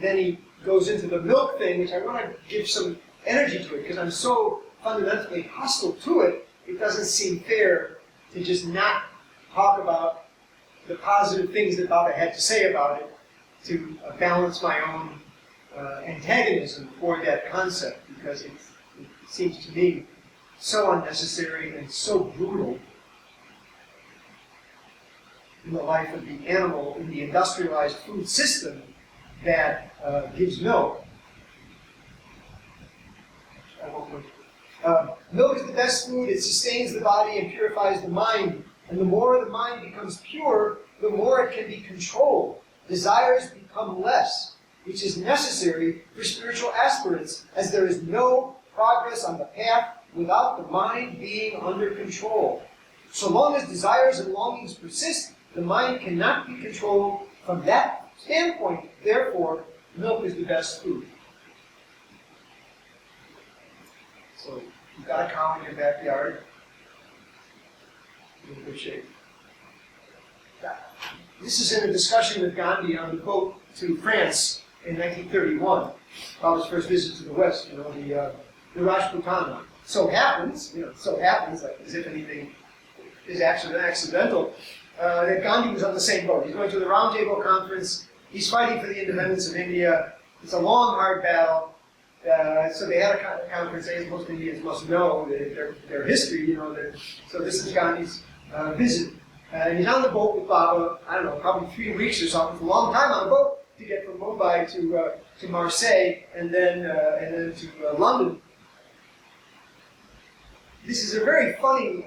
then he goes into the milk thing, which I want to give some energy to it, because I'm so fundamentally hostile to it, it doesn't seem fair to just not talk about the positive things that Baba had to say about it, to balance my own antagonism for that concept, because it seems to me so unnecessary and so brutal in the life of the animal in the industrialized food system that gives milk. Milk is the best food. It sustains the body and purifies the mind. And the more the mind becomes pure, the more it can be controlled. Desires become less, which is necessary for spiritual aspirants, as there is no progress on the path without the mind being under control. So long as desires and longings persist, the mind cannot be controlled. From that standpoint, therefore, milk is the best food. So, you've got a cow in your backyard, you're in good shape. This is in a discussion with Gandhi on the boat to France in 1931, about his first visit to the West, the Rajputana. So happens, like as if anything is accidental, that Gandhi was on the same boat. He's going to the Round Table Conference. He's fighting for the independence of India. It's a long, hard battle. So they had a conference, as most Indians must know, their history, so this is Gandhi's visit. And he's on the boat with Baba, I don't know, probably 3 weeks or something. It's a long time on the boat to get from Mumbai to Marseille and then to London. This is a very funny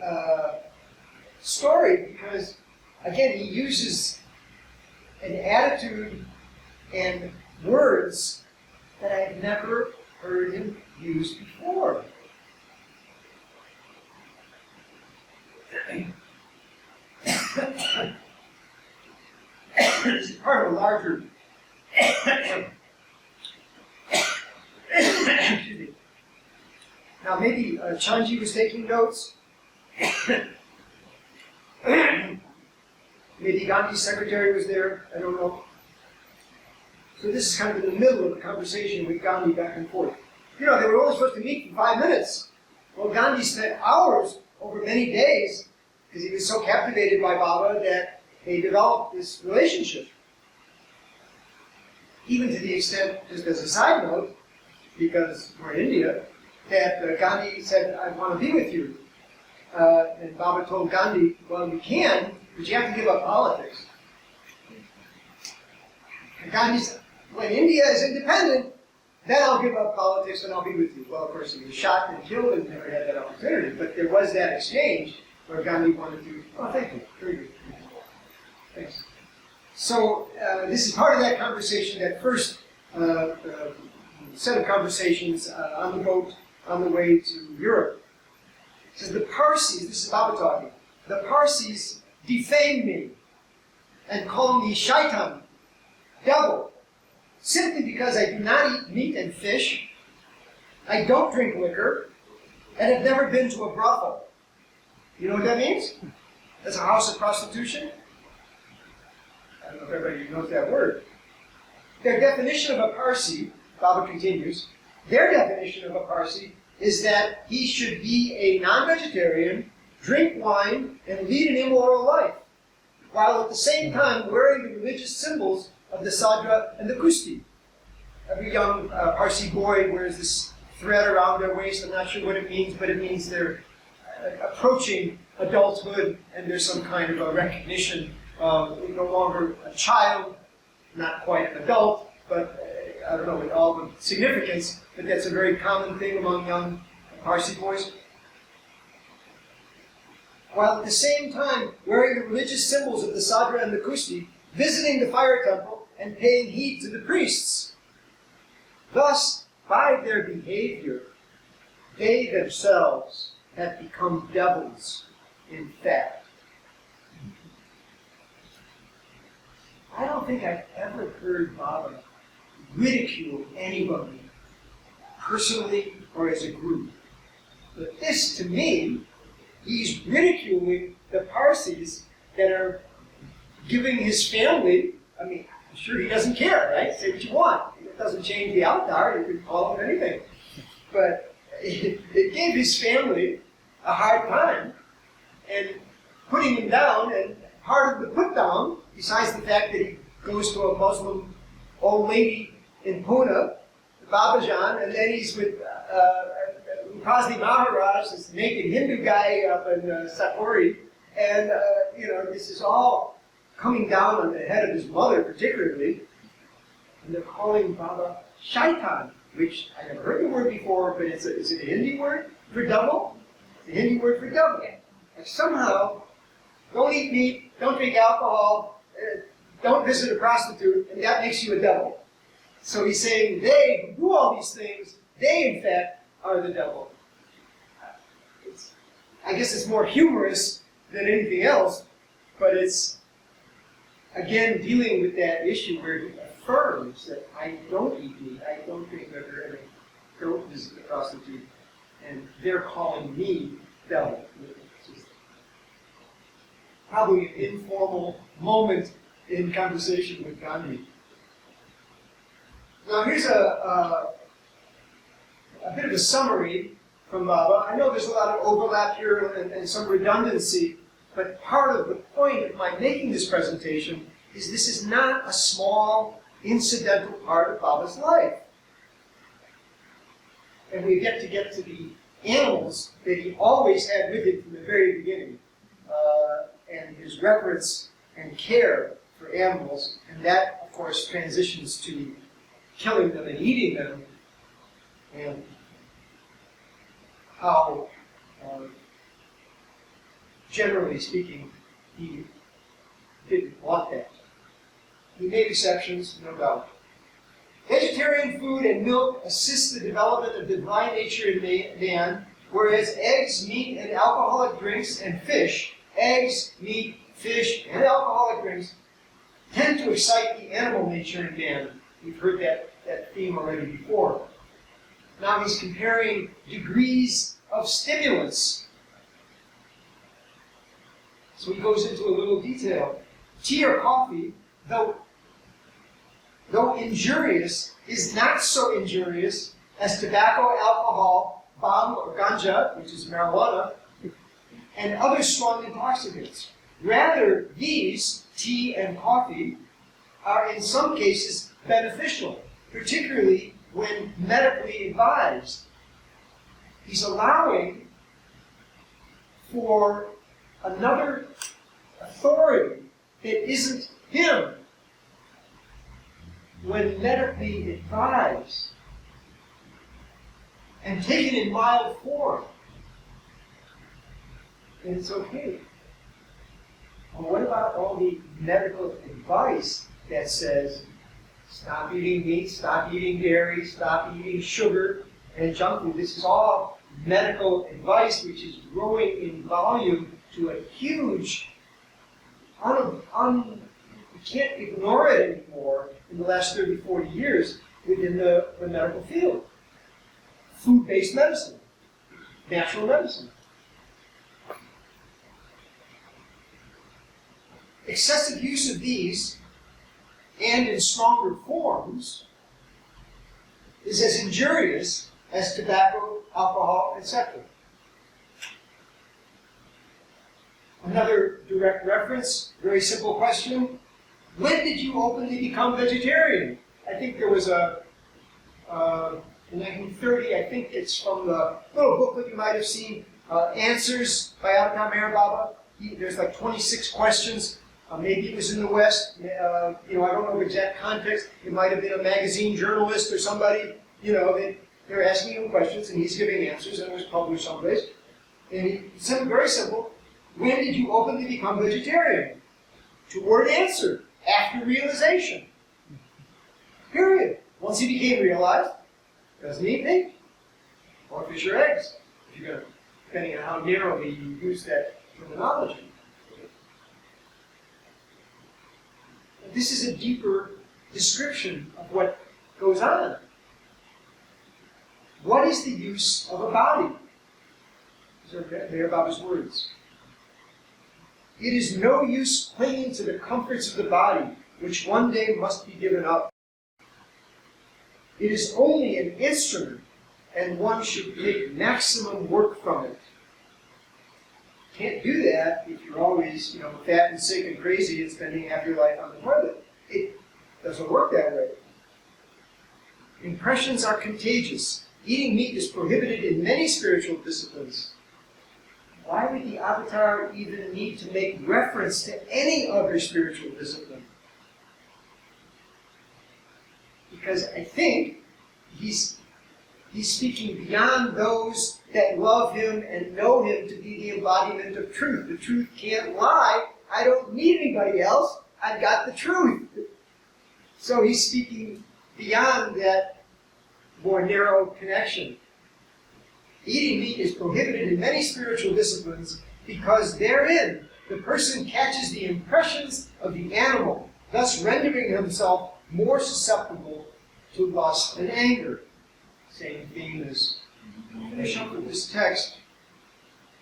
story because, again, he uses an attitude and words that I've never heard him use before. part of a larger excuse me. Now maybe Chanji was taking notes. Maybe Gandhi's secretary was there, I don't know. So this is kind of in the middle of the conversation with Gandhi back and forth. You know, they were only supposed to meet for 5 minutes. Well, Gandhi spent hours over many days because he was so captivated by Baba that they developed this relationship. Even to the extent, just as a side note, because we're in India, that Gandhi said, I want to be with you. And Baba told Gandhi, well, you can, but you have to give up politics. And Gandhi said, when India is independent, then I'll give up politics and I'll be with you. Well, of course, he was shot and killed and never had that opportunity, but there was that exchange where Gandhi wanted to, oh, thank you, very good. Thanks. So, this is part of that conversation, that first set of conversations on the boat on the way to Europe. It says, the Parsis, this is Baba talking, the Parsis defame me and call me shaitan, devil, simply because I do not eat meat and fish, I don't drink liquor, and have never been to a brothel. You know what that means? That's a house of prostitution. I don't know if everybody knows that word. Their definition of a Parsi, Baba continues, their definition of a Parsi is that he should be a non-vegetarian, drink wine, and lead an immoral life, while at the same time wearing the religious symbols of the Sadra and the Kusti. Every young Parsi boy wears this thread around their waist. I'm not sure what it means, but it means they're approaching adulthood and there's some kind of a recognition of no longer a child, not quite an adult, but I don't know with all the significance, but that's a very common thing among young Parsi boys. While at the same time wearing the religious symbols of the Sadra and the Kusti, visiting the fire temple, and paying heed to the priests. Thus, by their behavior, they themselves have become devils, in fact. I don't think I've ever heard Baba ridicule anybody, personally or as a group. But this, to me, he's ridiculing the Parsis that are giving his family, I mean, I'm sure he doesn't care, right? Say what you want. It doesn't change the avatar, you can call him anything. But it gave his family a hard time, and putting him down, and part of the put down, besides the fact that he goes to a Muslim old lady in Pune, Babajan, and then he's with Pasni Maharaj, this naked Hindu guy up in Sapori, and this is all coming down on the head of his mother particularly, and they're calling Baba shaitan, which I never heard the word before, but is it a Hindi word for devil? It's a Hindi word for devil. Like somehow, don't eat meat, don't drink alcohol, don't visit a prostitute, and that makes you a devil. So he's saying they who do all these things, they in fact are the devil. I guess it's more humorous than anything else, but it's again dealing with that issue where he affirms that I don't eat meat, I don't drink liquor, and I don't visit the prostitute, and they're calling me devil. It's just probably an informal moment in conversation with Gandhi. Now here's a bit of a summary from Baba. I know there's a lot of overlap here and some redundancy, but part of the point of my making this presentation is this is not a small, incidental part of Baba's life. And we get to the animals that he always had with him from the very beginning, and his reverence and care for animals, and that, of course, transitions to killing them and eating them, and how, generally speaking, he didn't want that. He made exceptions, no doubt. Vegetarian food and milk assist the development of the divine nature in man, whereas eggs, meat, and alcoholic drinks and fish, eggs, meat, fish, and alcoholic drinks tend to excite the animal nature in man. We've heard that theme already before. Now he's comparing degrees of stimulants. So he goes into a little detail. Tea or coffee, though injurious, is not so injurious as tobacco, alcohol, bhang or ganja, which is marijuana, and other strong intoxicants. Rather, these, tea and coffee, are in some cases beneficial, particularly when medically advised. He's allowing for another authority that isn't him when medically advised and taken in mild form. And it's okay. Well, what about all the medical advice that says, stop eating meat, stop eating dairy, stop eating sugar and junk food? This is all medical advice which is growing in volume to a huge, you can't ignore it anymore in the last 30, 40 years within the medical field. Food-based medicine, natural medicine. Excessive use of these, and in stronger forms, is as injurious as tobacco, alcohol, etc. Another direct reference, very simple question. When did you openly become vegetarian? I think there was in 1930, I think it's from the little booklet you might have seen, Answers by Abhidhamma Meher Baba. There's like 26 questions. Maybe it was in the West. I don't know the exact context. It might have been a magazine journalist or somebody. They're asking him questions and he's giving answers, and it was published someplace. And he said, very simple. When did you openly become vegetarian? Two-word answer. After realization. Period. Once he became realized, doesn't eat meat or fish or eggs, if you're going to, depending on how narrowly you use that terminology. This is a deeper description of what goes on. What is the use of a body? These are Meher Baba's words. It is no use clinging to the comforts of the body, which one day must be given up. It is only an instrument, and one should make maximum work from it. Can't do that if you're always, fat and sick and crazy and spending half your life on the toilet. It doesn't work that way. Impressions are contagious. Eating meat is prohibited in many spiritual disciplines. Why would the avatar even need to make reference to any other spiritual discipline? Because I think he's speaking beyond those that love him and know him to be the embodiment of truth. The truth can't lie. I don't need anybody else. I've got the truth. So he's speaking beyond that more narrow connection. Eating meat is prohibited in many spiritual disciplines because therein the person catches the impressions of the animal, thus rendering himself more susceptible to lust and anger. Same theme as finish up with this text,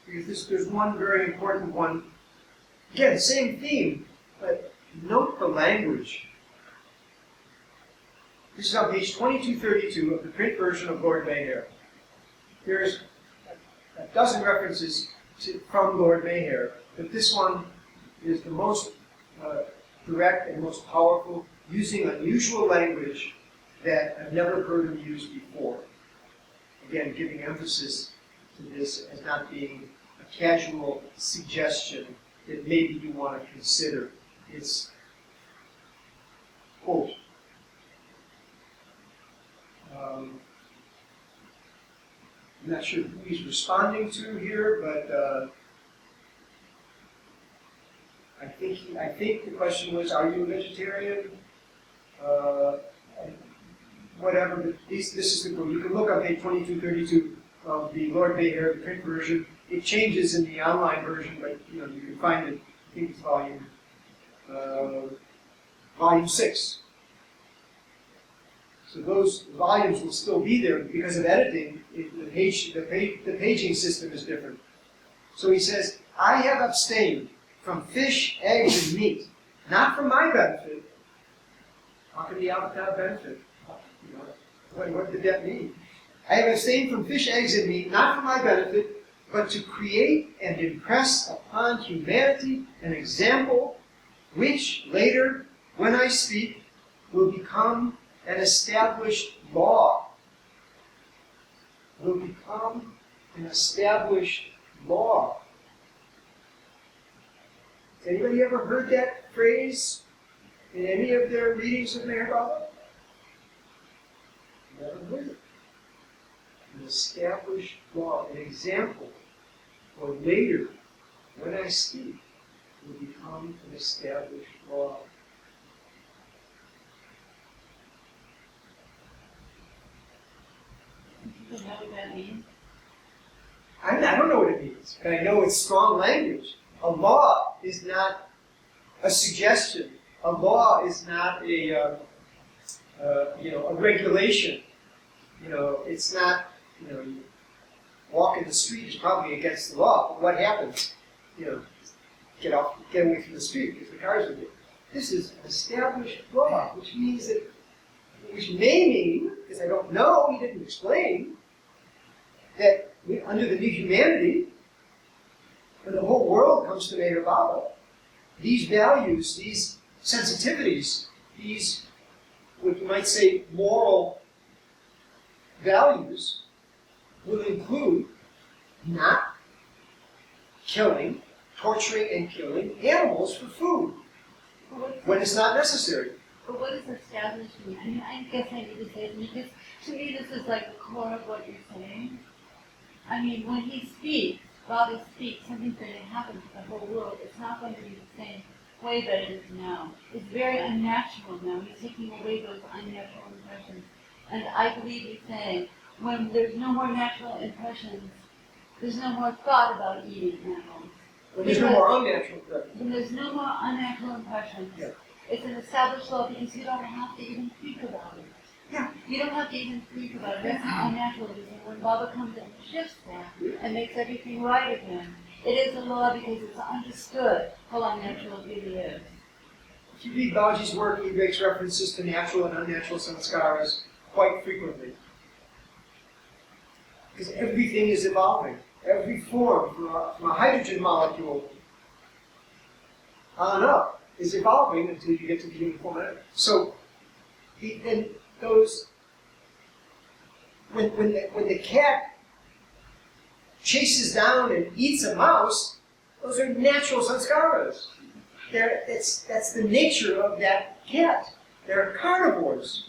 because there's one very important one. Again, same theme, but note the language. This is on page 2232 of the print version of Lord Mayhare. There's a dozen references from Lord Mayhare, but this one is the most direct and most powerful, using unusual language that I've never heard him use before. Again, giving emphasis to this as not being a casual suggestion that maybe you want to consider. It's, quote, I'm not sure who he's responding to here, but I think the question was, are you a vegetarian? Whatever, but this is the book. You can look on page 2232 of the Lord Mayhare, the print version. It changes in the online version, but you can find it. I think it's volume volume 6. So those volumes will still be there because of editing. The paging system is different. So he says, I have abstained from fish, eggs, and meat, not for my benefit. How can the avocado benefit? You know, what did that mean? I have abstained from fish, eggs, and meat, not for my benefit, but to create and impress upon humanity an example which later, when I speak, will become an established law. Will become an established law. Has anybody ever heard that phrase in any of their readings of Meher Baba? Never heard it. An established law, an example, or later, when I speak, will become an established law. You know what that means? I don't know what it means, but I know it's strong language. A law is not a suggestion. A law is not a regulation. It's not. You walk in the street is probably against the law. But what happens? Get away from the street because the cars are there. This is an established law, which means that, which may mean, because I don't know, he didn't explain, that under the new humanity, when the whole world comes to Meher Baba, these values, these sensitivities, these, what you might say, moral values, will include not killing, torturing and killing animals for food when it's not necessary. But what does established mean? I mean, I guess I need to say it because to me this is like the core of what you're saying. I mean, when he speaks, Baba speaks, something's going to happen to the whole world. It's not going to be the same way that it is now. It's very unnatural now. He's taking away those unnatural impressions. And I believe he's saying, when there's no more natural impressions, there's no more thought about eating animals. When there's no more unnatural impressions. When there's no more unnatural impressions, Yeah. It's an established law because you don't have to even think about it. Yeah. You don't have to even think about it. That's how unnatural it is. And when Baba comes and shifts that and makes everything right again, it is a law because it's understood how unnatural it really is. If you read Babaji's work, he makes references to natural and unnatural sanskaras quite frequently. Because everything is evolving. Every form, from a hydrogen molecule on up, is evolving until you get to the human form. So, when the cat chases down and eats a mouse, those are natural sanskaras. That's the nature of that cat. They're carnivores.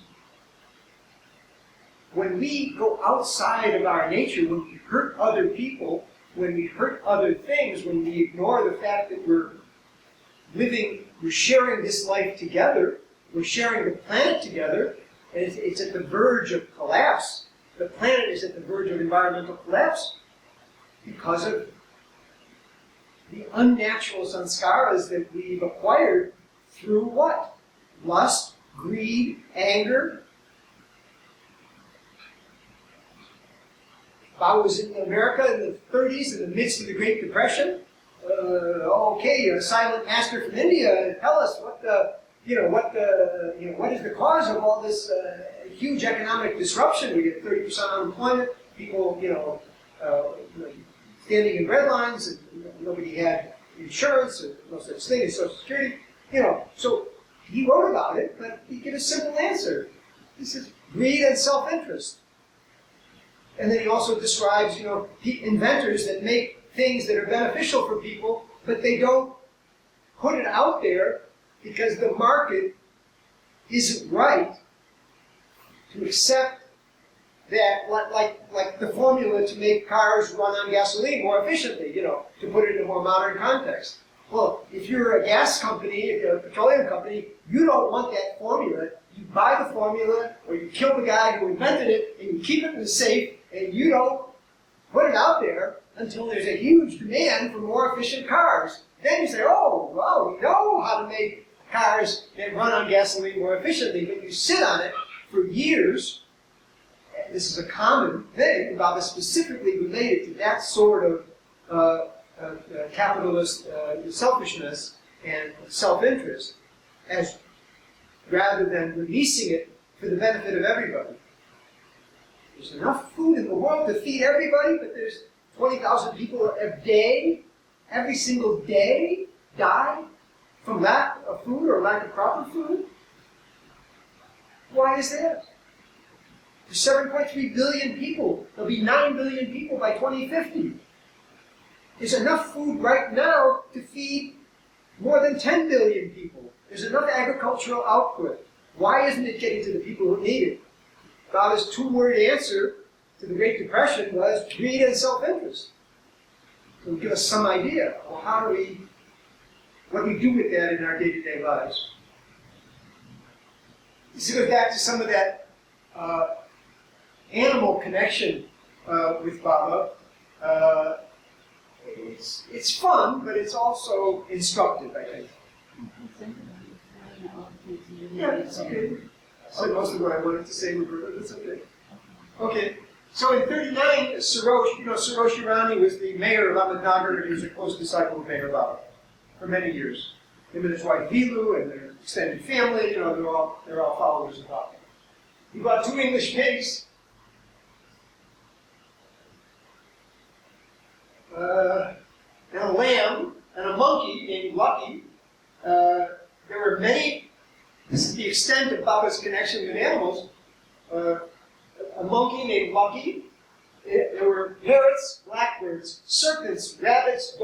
When we go outside of our nature, when we hurt other people, when we hurt other things, when we ignore the fact that we're sharing this life together, we're sharing the planet together, and it's at the verge of collapse. The planet is at the verge of environmental collapse because of the unnatural sanskaras that we've acquired through what? Lust, greed, anger. Baba was in America in the 30s, in the midst of the Great Depression. Okay, a silent master from India, tell us what is the cause of all this huge economic disruption? We get 30% unemployment, people, standing in red lines, and nobody had insurance, and no such thing as Social Security. So he wrote about it, but he gave a simple answer. This is greed and self-interest. And then he also describes, inventors that make things that are beneficial for people, but they don't put it out there because the market isn't right to accept that, like the formula to make cars run on gasoline more efficiently, to put it in a more modern context. Well, if you're a gas company, if you're a petroleum company, you don't want that formula. You buy the formula, or you kill the guy who invented it, and you keep it in the safe, and you don't put it out there until there's a huge demand for more efficient cars. Then you say, oh, wow, we know how to make cars that run on gasoline more efficiently, but you sit on it for years. This is a common thing. Baba specifically related to that sort of capitalist selfishness and self-interest, as rather than releasing it for the benefit of everybody. There's enough food in the world to feed everybody, but there's 20,000 people a day, every single day, die from lack of food or lack of proper food. Why is that? There's 7.3 billion people. There'll be 9 billion people by 2050. There's enough food right now to feed more than 10 billion people. There's enough agricultural output. Why isn't it getting to the people who need it? Baba's two-word answer to the Great Depression was greed and self-interest. So give us some idea. Well, what do we do with that in our day-to-day lives? This goes back to some of that animal connection with Baba. It's fun, but it's also instructive, I think. Yeah, it's okay. I said most of what I wanted to say, Roberta. That's okay. Okay. So in '39, Sarosh Irani was the mayor of Ahmednagar, and he was a close disciple of Mayor Baba for many years. Him and his wife Vilu and their extended family, they're all followers of Baba. He bought 2 English pigs. And a lamb and a monkey named Lucky. There were many. This is the extent of Baba's connection with animals. A monkey named Lucky. There were parrots, blackbirds, serpents, rabbits,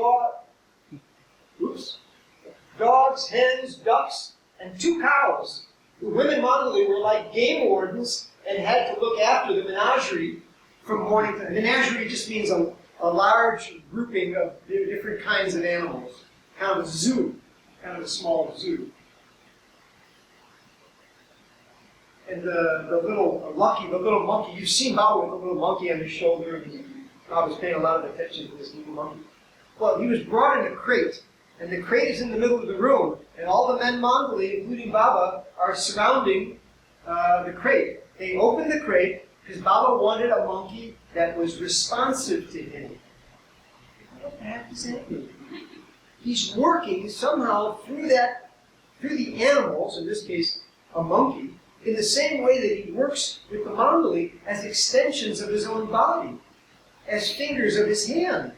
dogs, hens, ducks, and 2 cows. The women Mongoli were like game wardens and had to look after the menagerie from morning to... Menagerie just means a large grouping of different kinds of animals. Kind of a zoo, kind of a small zoo. And the little monkey, you've seen Baba with the little monkey on his shoulder, and Baba was paying a lot of attention to this little monkey. Well, he was brought in a crate, and the crate is in the middle of the room, and all the men Mongoli, including Baba, are surrounding the crate. They opened the crate because Baba wanted a monkey that was responsive to him. What the heck does that mean? He's working somehow through the animals, in this case, a monkey, in the same way that he works with the Mongoli as extensions of his own body, as fingers of his hand.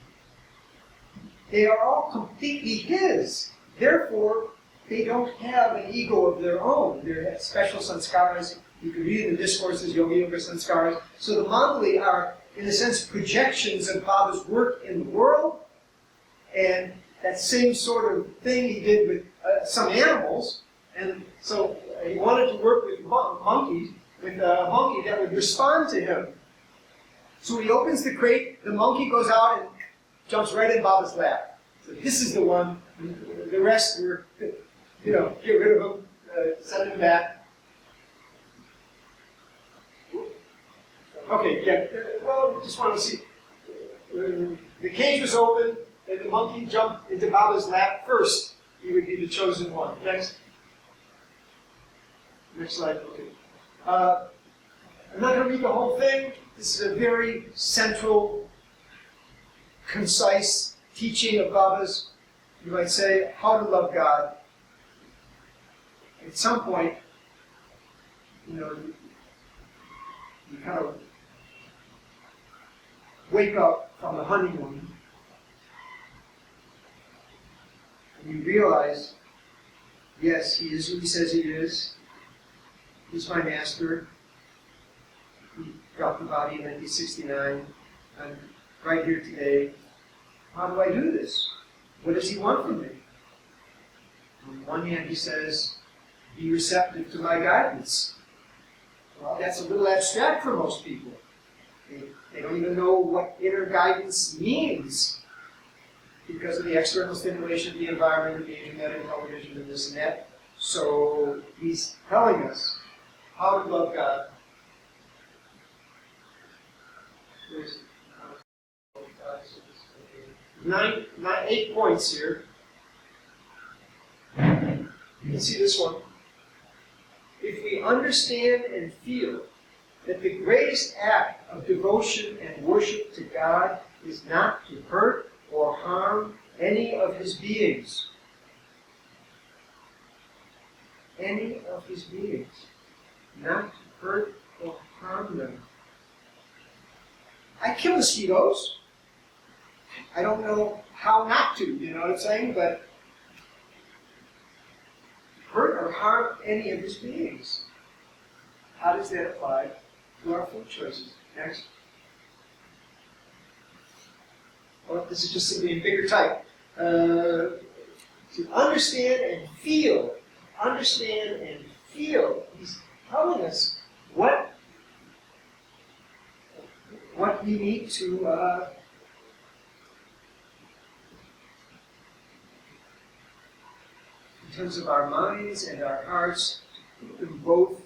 They are all completely his. Therefore, they don't have an ego of their own. They're special sanskaras. You can read in the discourses, Yoga Yoga sanskaras. So the Mongoli are, in a sense, projections of Baba's work in the world. And that same sort of thing he did with some animals. And so he wanted to work with monkeys, with a monkey that would respond to him. So he opens the crate, the monkey goes out and jumps right in Baba's lap. So this is the one. The rest were, get rid of him, send him back. Okay, yeah. Well, just want to see. The cage was open, and the monkey jumped into Baba's lap first. He would be the chosen one. Next. Next slide, okay. I'm not going to read the whole thing. This is a very central, concise teaching of Baba's, you might say, how to love God. At some point, you kind of wake up from the honeymoon and you realize, yes, he is who he says he is. He's my master. He dropped the body in 1969. I'm right here today. How do I do this? What does he want from me? On the one hand, he says, be receptive to my guidance. Well, that's a little abstract for most people. They don't even know what inner guidance means because of the external stimulation of the environment, of the internet and television and this and that. So he's telling us how to love God. There's 8 points here. can see this one. If we understand and feel that the greatest act of devotion and worship to God is not to hurt or harm any of His beings. Any of His beings. Not to hurt or harm them. I kill mosquitoes. I don't know how not to, you know what I'm saying? But hurt or harm any of His beings. How does that apply to our food choices? Next. Well, this is just simply in bigger type. To understand and feel. Understand and feel. He's telling us what we need to in terms of our minds and our hearts, to keep them both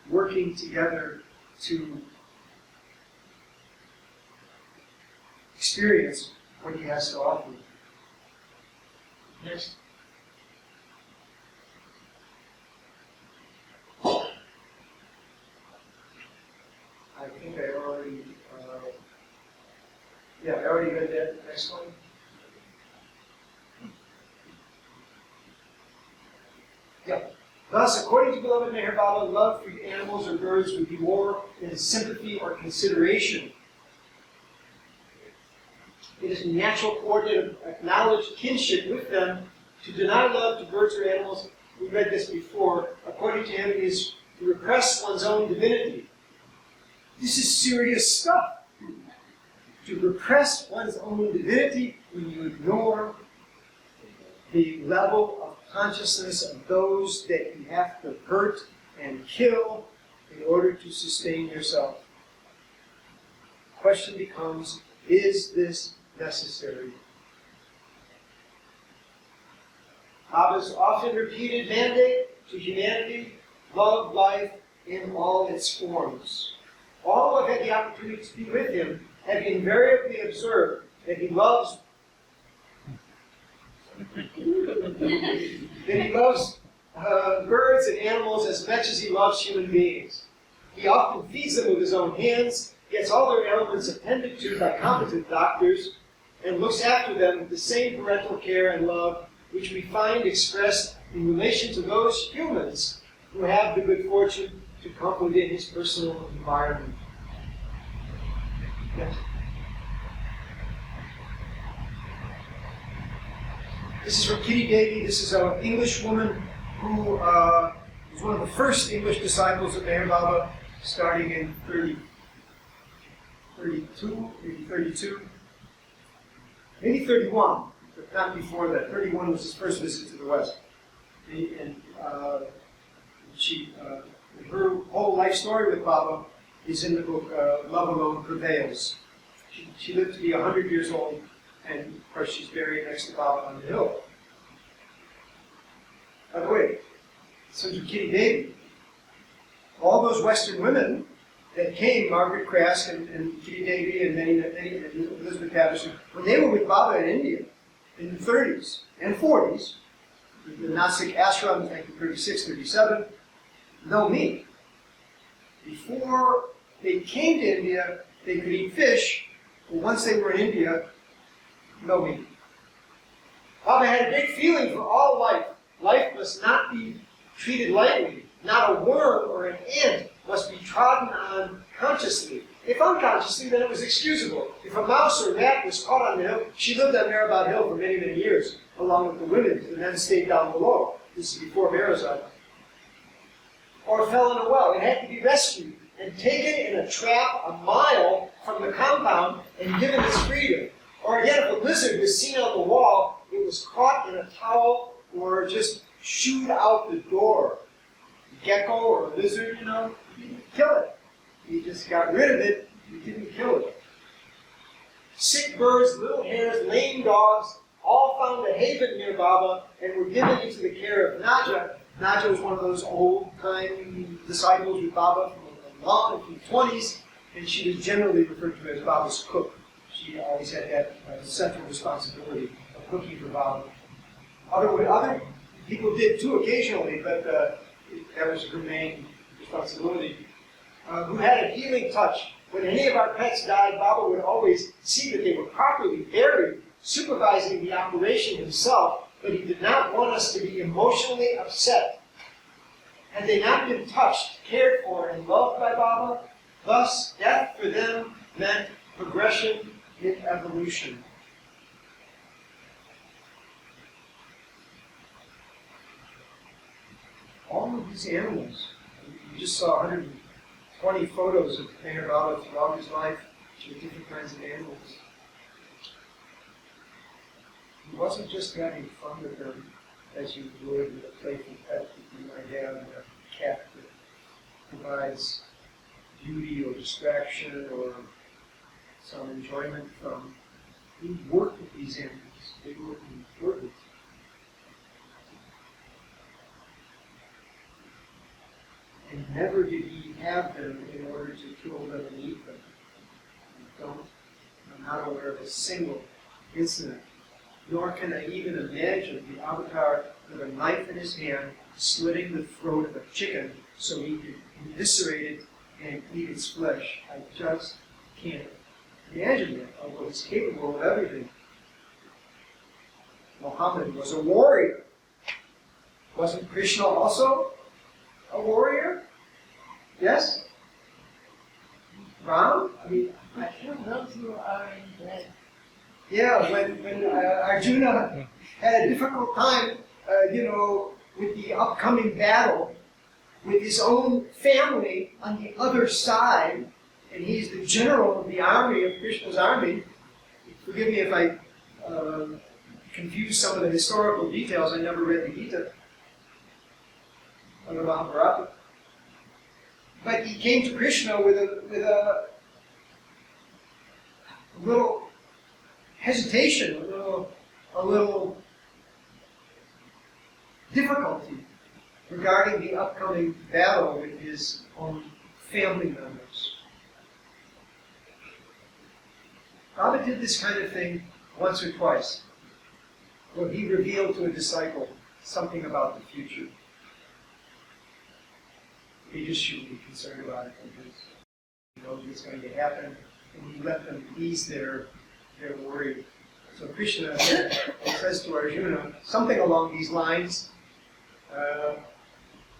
working together to experience what He has to offer. Next. I think I already, I already read that. Next one. Yeah. Thus, according to beloved Meher Baba, love for animals or birds would be more than sympathy or consideration. It is a natural coordinate of acknowledged kinship with them. To deny love to birds or animals, we read this before, according to him, is to repress one's own divinity. This is serious stuff. To repress one's own divinity when you ignore the level of consciousness of those that you have to hurt and kill in order to sustain yourself. The question becomes, is this necessary? Baba's often repeated mandate to humanity: love life in all its forms. All who have had the opportunity to be with him have invariably observed that he loves birds and animals as much as he loves human beings. He often feeds them with his own hands, gets all their ailments attended to by competent doctors, and looks after them with the same parental care and love which we find expressed in relation to those humans who have the good fortune to come within his personal environment. Yes. This is from Kitty Davy. This is an English woman who was one of the first English disciples of Meher Baba, starting in 32, maybe 31, but not before that. 31 was his first visit to the West. And her whole life story with Baba is in the book Love Alone Prevails. She lived to be 100 years old, and of course she's buried next to Baba on the hill. By the way, since with Kitty Davy, all those Western women that came, Margaret Crask and Kitty Davy and many Elizabeth Patterson, when they were with Baba in India in the 30s and 40s, the Nasik ashram, 1936, 37, no meat. Before they came to India, they could eat fish, but once they were in India, no meat. Baba had a big feeling for all life. Life must not be treated lightly. Not a worm or an ant must be trodden on consciously. If unconsciously, then it was excusable. If a mouse or rat was caught on the hill, she lived on Mehrabad Hill for many, many years, along with the women, and then stayed down below. This is before Mehrabad. Or fell in a well. It had to be rescued and taken in a trap a mile from the compound and given its freedom. Or again, if a lizard was seen on the wall, it was caught in a towel or just shooed out the door. A gecko or a lizard, you didn't kill it. You just got rid of it, you didn't kill it. Sick birds, little hares, lame dogs, all found a haven near Baba and were given into the care of Naja. Naja was one of those old-time disciples with Baba from the 20s, and she was generally referred to as Baba's cook. She always had that central responsibility of cooking for Baba. Other people did too occasionally, but that was her main responsibility, who had a healing touch. When any of our pets died, Baba would always see that they were properly buried, supervising the operation himself, but he did not want us to be emotionally upset. Had they not been touched, cared for, and loved by Baba, thus death for them meant progression in evolution. All of these animals, you just saw 120 photos of Meher Baba throughout his life with different kinds of animals. He wasn't just having fun with them as you would with a playful pet that you might have, a cat that provides beauty or distraction or some enjoyment from. He worked with these animals. They were important. And never did he have them in order to kill them and eat them. I'm not aware of a single incident, nor can I even imagine the avatar with a knife in his hand slitting the throat of a chicken so he could eviscerate it and eat its flesh. I just can't imagine that, although he's capable of everything. Muhammad was a warrior. Wasn't Krishna also a warrior? Yes? Ram? I kill those who are in dead. Yeah, when Arjuna had a difficult time, with the upcoming battle, with his own family on the other side, and he's the general of the army, of Krishna's army. Forgive me if I confuse some of the historical details. I never read the Gita or the Mahabharata. But he came to Krishna with a little hesitation, a little difficulty regarding the upcoming battle with his own family members. Baba did this kind of thing once or twice, where he revealed to a disciple something about the future. He just shouldn't be concerned about it because he knows what's going to happen, and he let them ease their worry. So Krishna says to Arjuna something along these lines.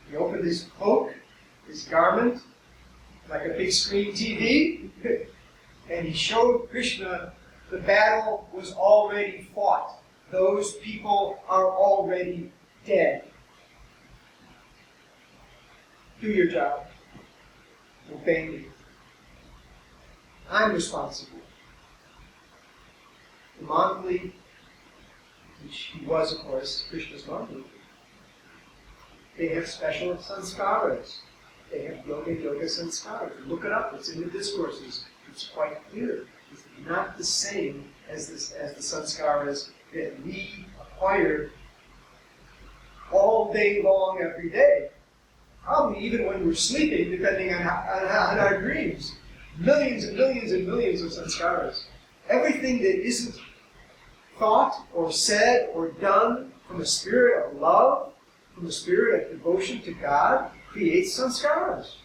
He opened his cloak, his garment, like a big screen TV, and he showed Krishna the battle was already fought. Those people are already dead. Do your job. Obey me. I'm responsible. The Mangli, which he was, of course, Krishna's Mangli, they have special sanskaras. They have yoga sanskaras. Look it up. It's in the discourses. It's quite clear. It's not the same as the sanskaras that we acquire all day long, every day. Probably even when we're sleeping, depending on our dreams. Millions and millions and millions of sanskaras. Everything that isn't thought or said or done from a spirit of love, from a spirit of devotion to God, creates sanskaras.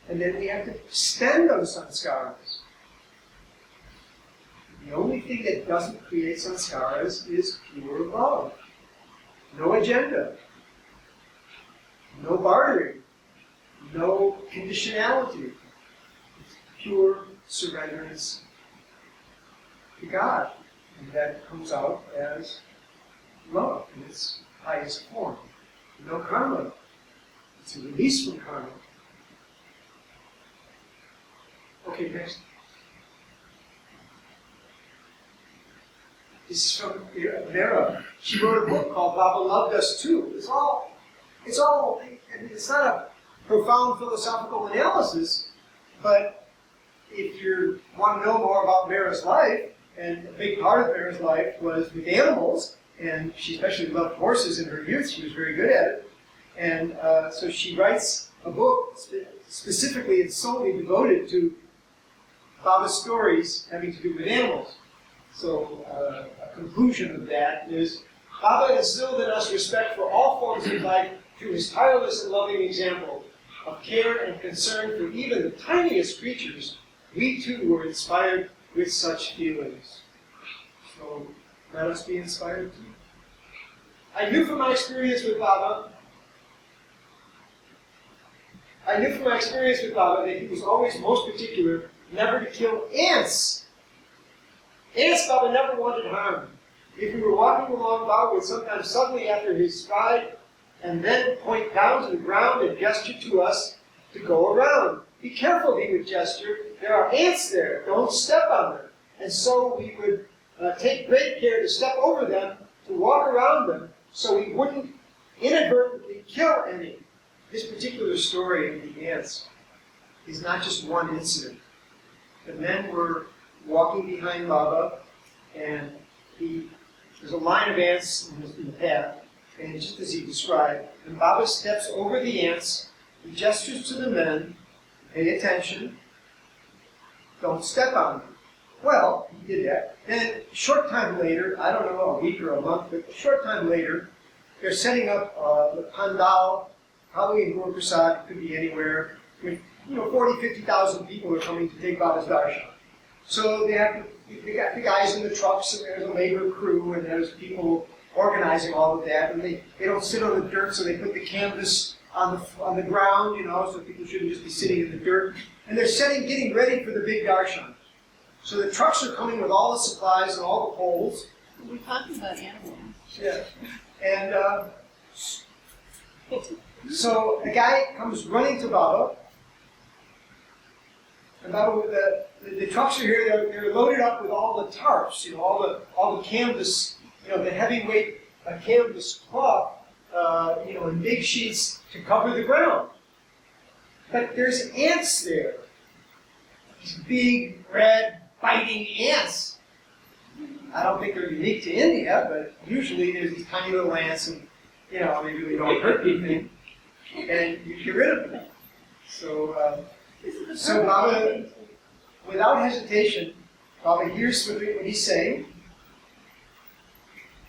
And then we have to spend those sanskaras. The only thing that doesn't create sanskaras is pure love. No agenda. No bartering. No conditionality. It's pure surrenderness to God. And that comes out as love in its highest form. No karma. It's a release from karma. Okay, next. This is from Vera. She wrote a book called Baba Loved Us Too. It's not a profound philosophical analysis, but if you want to know more about Vera's life, and a big part of Vera's life was with animals, and she especially loved horses in her youth. She was very good at it. And so she writes a book specifically and solely devoted to Baba's stories having to do with animals. So a conclusion of that is Baba instilled in us respect for all forms of life through his tireless and loving example of care and concern for even the tiniest creatures. We too were inspired with such feelings. So let us be inspired too. I knew from my experience with Baba that he was always most particular never to kill ants. Ants Baba never wanted harm. If we were walking along, Baba would sometimes suddenly, after his stride, and then point down to the ground and gesture to us to go around. Be careful, he would gesture. There are ants there. Don't step on them. And so we would take great care to step over them, to walk around them, so we wouldn't inadvertently kill any. This particular story of the ants is not just one incident. The men were walking behind Baba, and there's a line of ants in the path, and just as he described, and Baba steps over the ants, he gestures to the men, pay attention, don't step on them. Well, he did that. Then a short time later, I don't know, a week or a month, but a short time later, they're setting up the pandal, probably in Guru Prasad, could be anywhere, with 40, 50,000 people are coming to take Baba's darshan. So they got the guys in the trucks, and there's a labor crew, and there's people organizing all of that, and they don't sit on the dirt, so they put the canvas on the ground, so people shouldn't just be sitting in the dirt. And they're getting ready for the big darshan. So the trucks are coming with all the supplies and all the poles. We're talking about animals. Yeah. And so a guy comes running to Baba, and Baba, the trucks are here. They're loaded up with all the tarps, all the canvas, the heavyweight canvas cloth, in big sheets to cover the ground. But there's ants there. These big, red, biting ants. I don't think they're unique to India, but usually there's these tiny little ants, and they really don't hurt anything, and you get rid of them. So Baba, without hesitation, Baba hears what he's saying.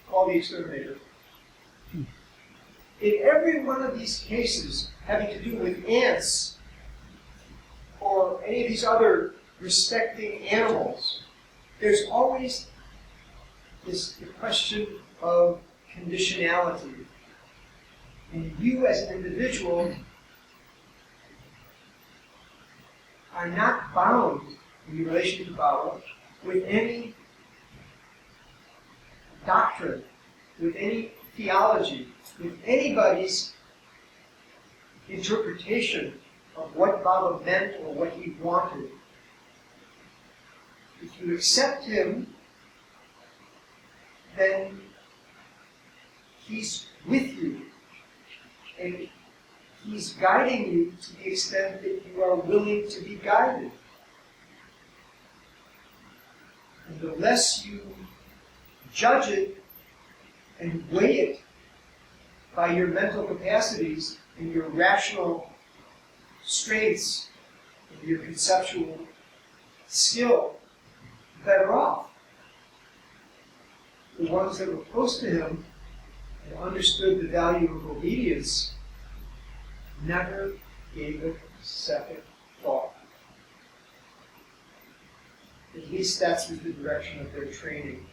Call the exterminator. In every one of these cases having to do with ants or any of these other respecting animals, there's always the question of conditionality. And you as an individual are not bound in your relation to Baba with any doctrine, with any theology, with anybody's interpretation of what Baba meant or what he wanted. If you accept him, then he's with you. And he's guiding you to the extent that you are willing to be guided. And the less you judge it and weigh it by your mental capacities and your rational strengths and your conceptual skill, better off. The ones that were close to him and understood the value of obedience never gave it a second thought. At least that was the direction of their training.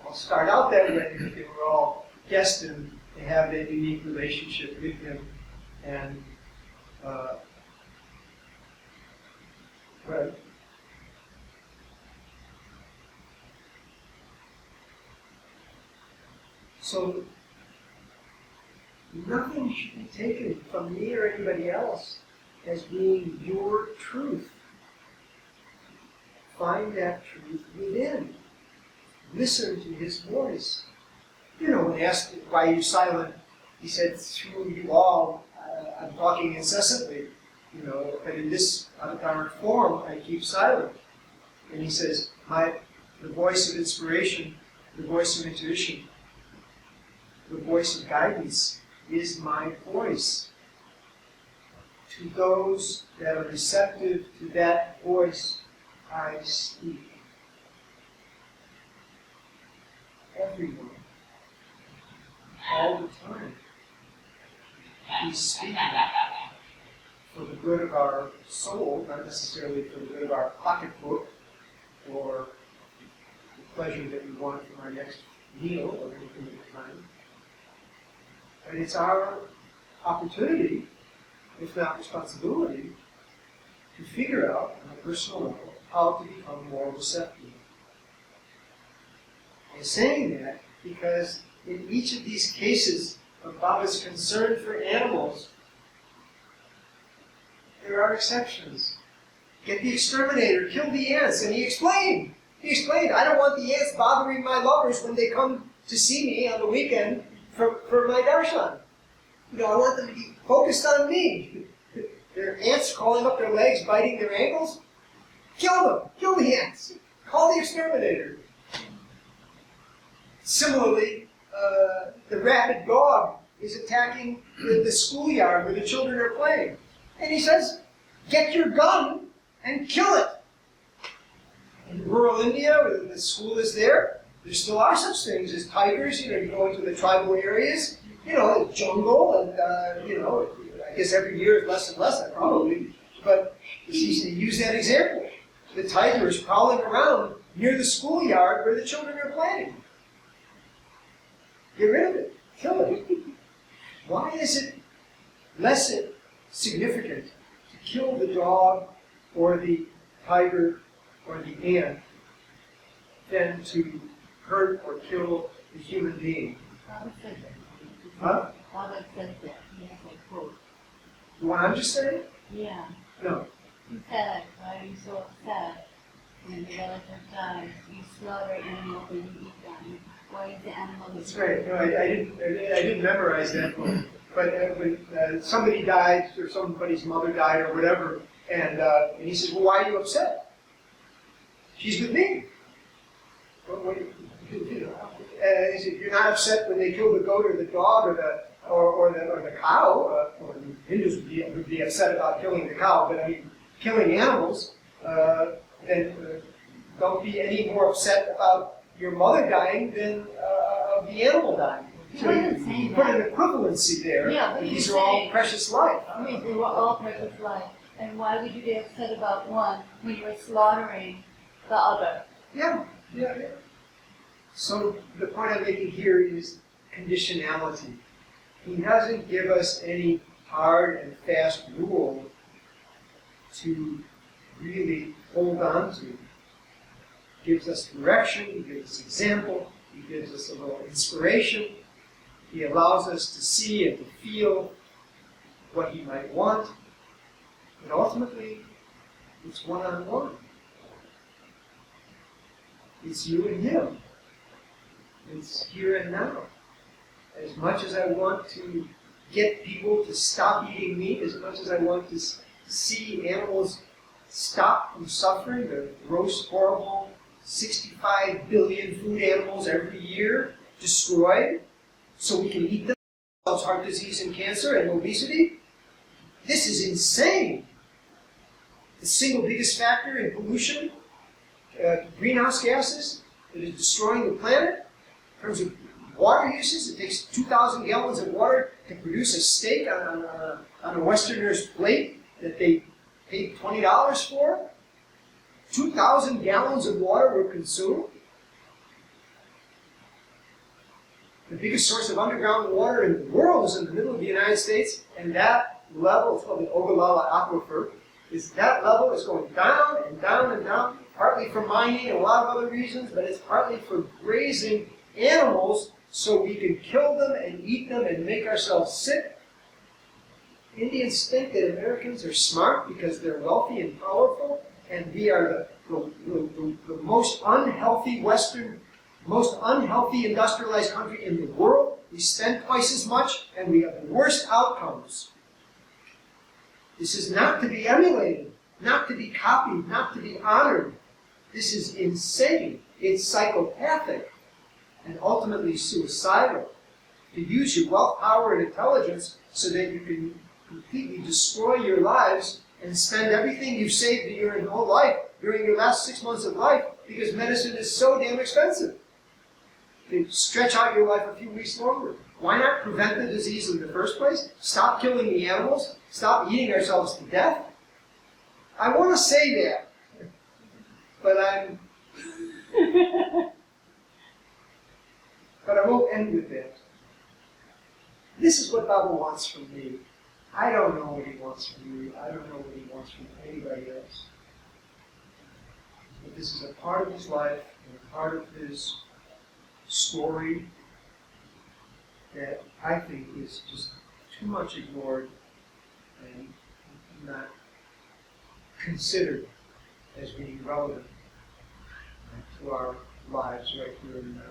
I'll start out that way because they were all destined to have that unique relationship with him. And but so nothing should be taken from me or anybody else as being your truth. Find that truth within. Listen to his voice. When asked why you're silent, he said, through you all, I'm talking incessantly. But in this unapparent form, I keep silent. And he says, the voice of inspiration, the voice of intuition, the voice of guidance is my voice. To those that are receptive to that voice, I speak. everyone, all the time. He's speaking for the good of our soul, not necessarily for the good of our pocketbook or the pleasure that we want from our next meal or anything of the kind. But it's our opportunity, if not responsibility, to figure out on a personal level how to become more receptive. I'm saying that because in each of these cases of Baba's concern for animals, there are exceptions. Get the exterminator, kill the ants, and he explained, I don't want the ants bothering my lovers when they come to see me on the weekend for my darshan. I want them to be focused on me. There are ants crawling up their legs, biting their ankles. Kill them! Kill the ants! Call the exterminator. Similarly, the rabid dog is attacking the schoolyard where the children are playing. And he says, get your gun and kill it. In rural India, where the school is there still are such things as tigers. You go into the tribal areas, the jungle, and, I guess every year it's less and less, probably. But you use that example. The tiger is prowling around near the schoolyard where the children are playing. Get rid of it. Kill it. Why is it less significant to kill the dog or the tiger or the ant than to hurt or kill the human being? Baba said that. Huh? Baba said that. Yes, I quote. The one I'm just saying? Yeah. No. He said, why are you so upset when the relative dies? You slaughter animals and you eat them. Why is the animal... That's right. No, I didn't memorize that one. But when somebody died, or somebody's mother died, or whatever, and he says, well, why are you upset? She's with me. He said, you're not upset when they kill the goat or the dog or the cow. Or the Hindus would be upset about killing the cow, but I mean, killing animals, then don't be any more upset about your mother dying than of the animal dying. So you put an equivalency there. Yeah, but these are all precious life. I mean, they were all precious life. And why would you be upset about one when you were slaughtering the other? Yeah. So the point I'm making here is conditionality. He doesn't give us any hard and fast rule to really hold on to. He gives us direction, he gives us example, he gives us a little inspiration. He allows us to see and to feel what he might want. But ultimately, it's one-on-one. It's you and him. It's here and now. As much as I want to get people to stop eating meat, as much as I want to see animals stop from suffering, the gross, horrible 65 billion food animals every year destroyed, so we can eat them, cause heart disease and cancer and obesity. This is insane. The single biggest factor in pollution, greenhouse gases, that is destroying the planet. In terms of water uses, it takes 2,000 gallons of water to produce a steak on a Westerner's plate that they paid $20 for. 2,000 gallons of water were consumed. The biggest source of underground water in the world is in the middle of the United States, and that level, it's called the Ogallala Aquifer, that level is going down and down and down, partly for mining and a lot of other reasons, but it's partly for grazing animals so we can kill them and eat them and make ourselves sick. Indians think that Americans are smart because they're wealthy and powerful, and we are the most unhealthy most unhealthy industrialized country in the world. We spend twice as much, and we have the worst outcomes. This is not to be emulated, not to be copied, not to be honored. This is insane. It's psychopathic and ultimately suicidal. To use your wealth, power, and intelligence so that you can completely destroy your lives and spend everything you've saved in your whole life during your last 6 months of life because medicine is so damn expensive. to stretch out your life a few weeks longer. Why not prevent the disease in the first place? Stop killing the animals? Stop eating ourselves to death? I want to say that, but I won't end with that. This is what Baba wants from me. I don't know what he wants from you. I don't know what he wants from anybody else. But this is a part of his life and a part of his story that I think is just too much ignored and not considered as being relevant to our lives right here and now.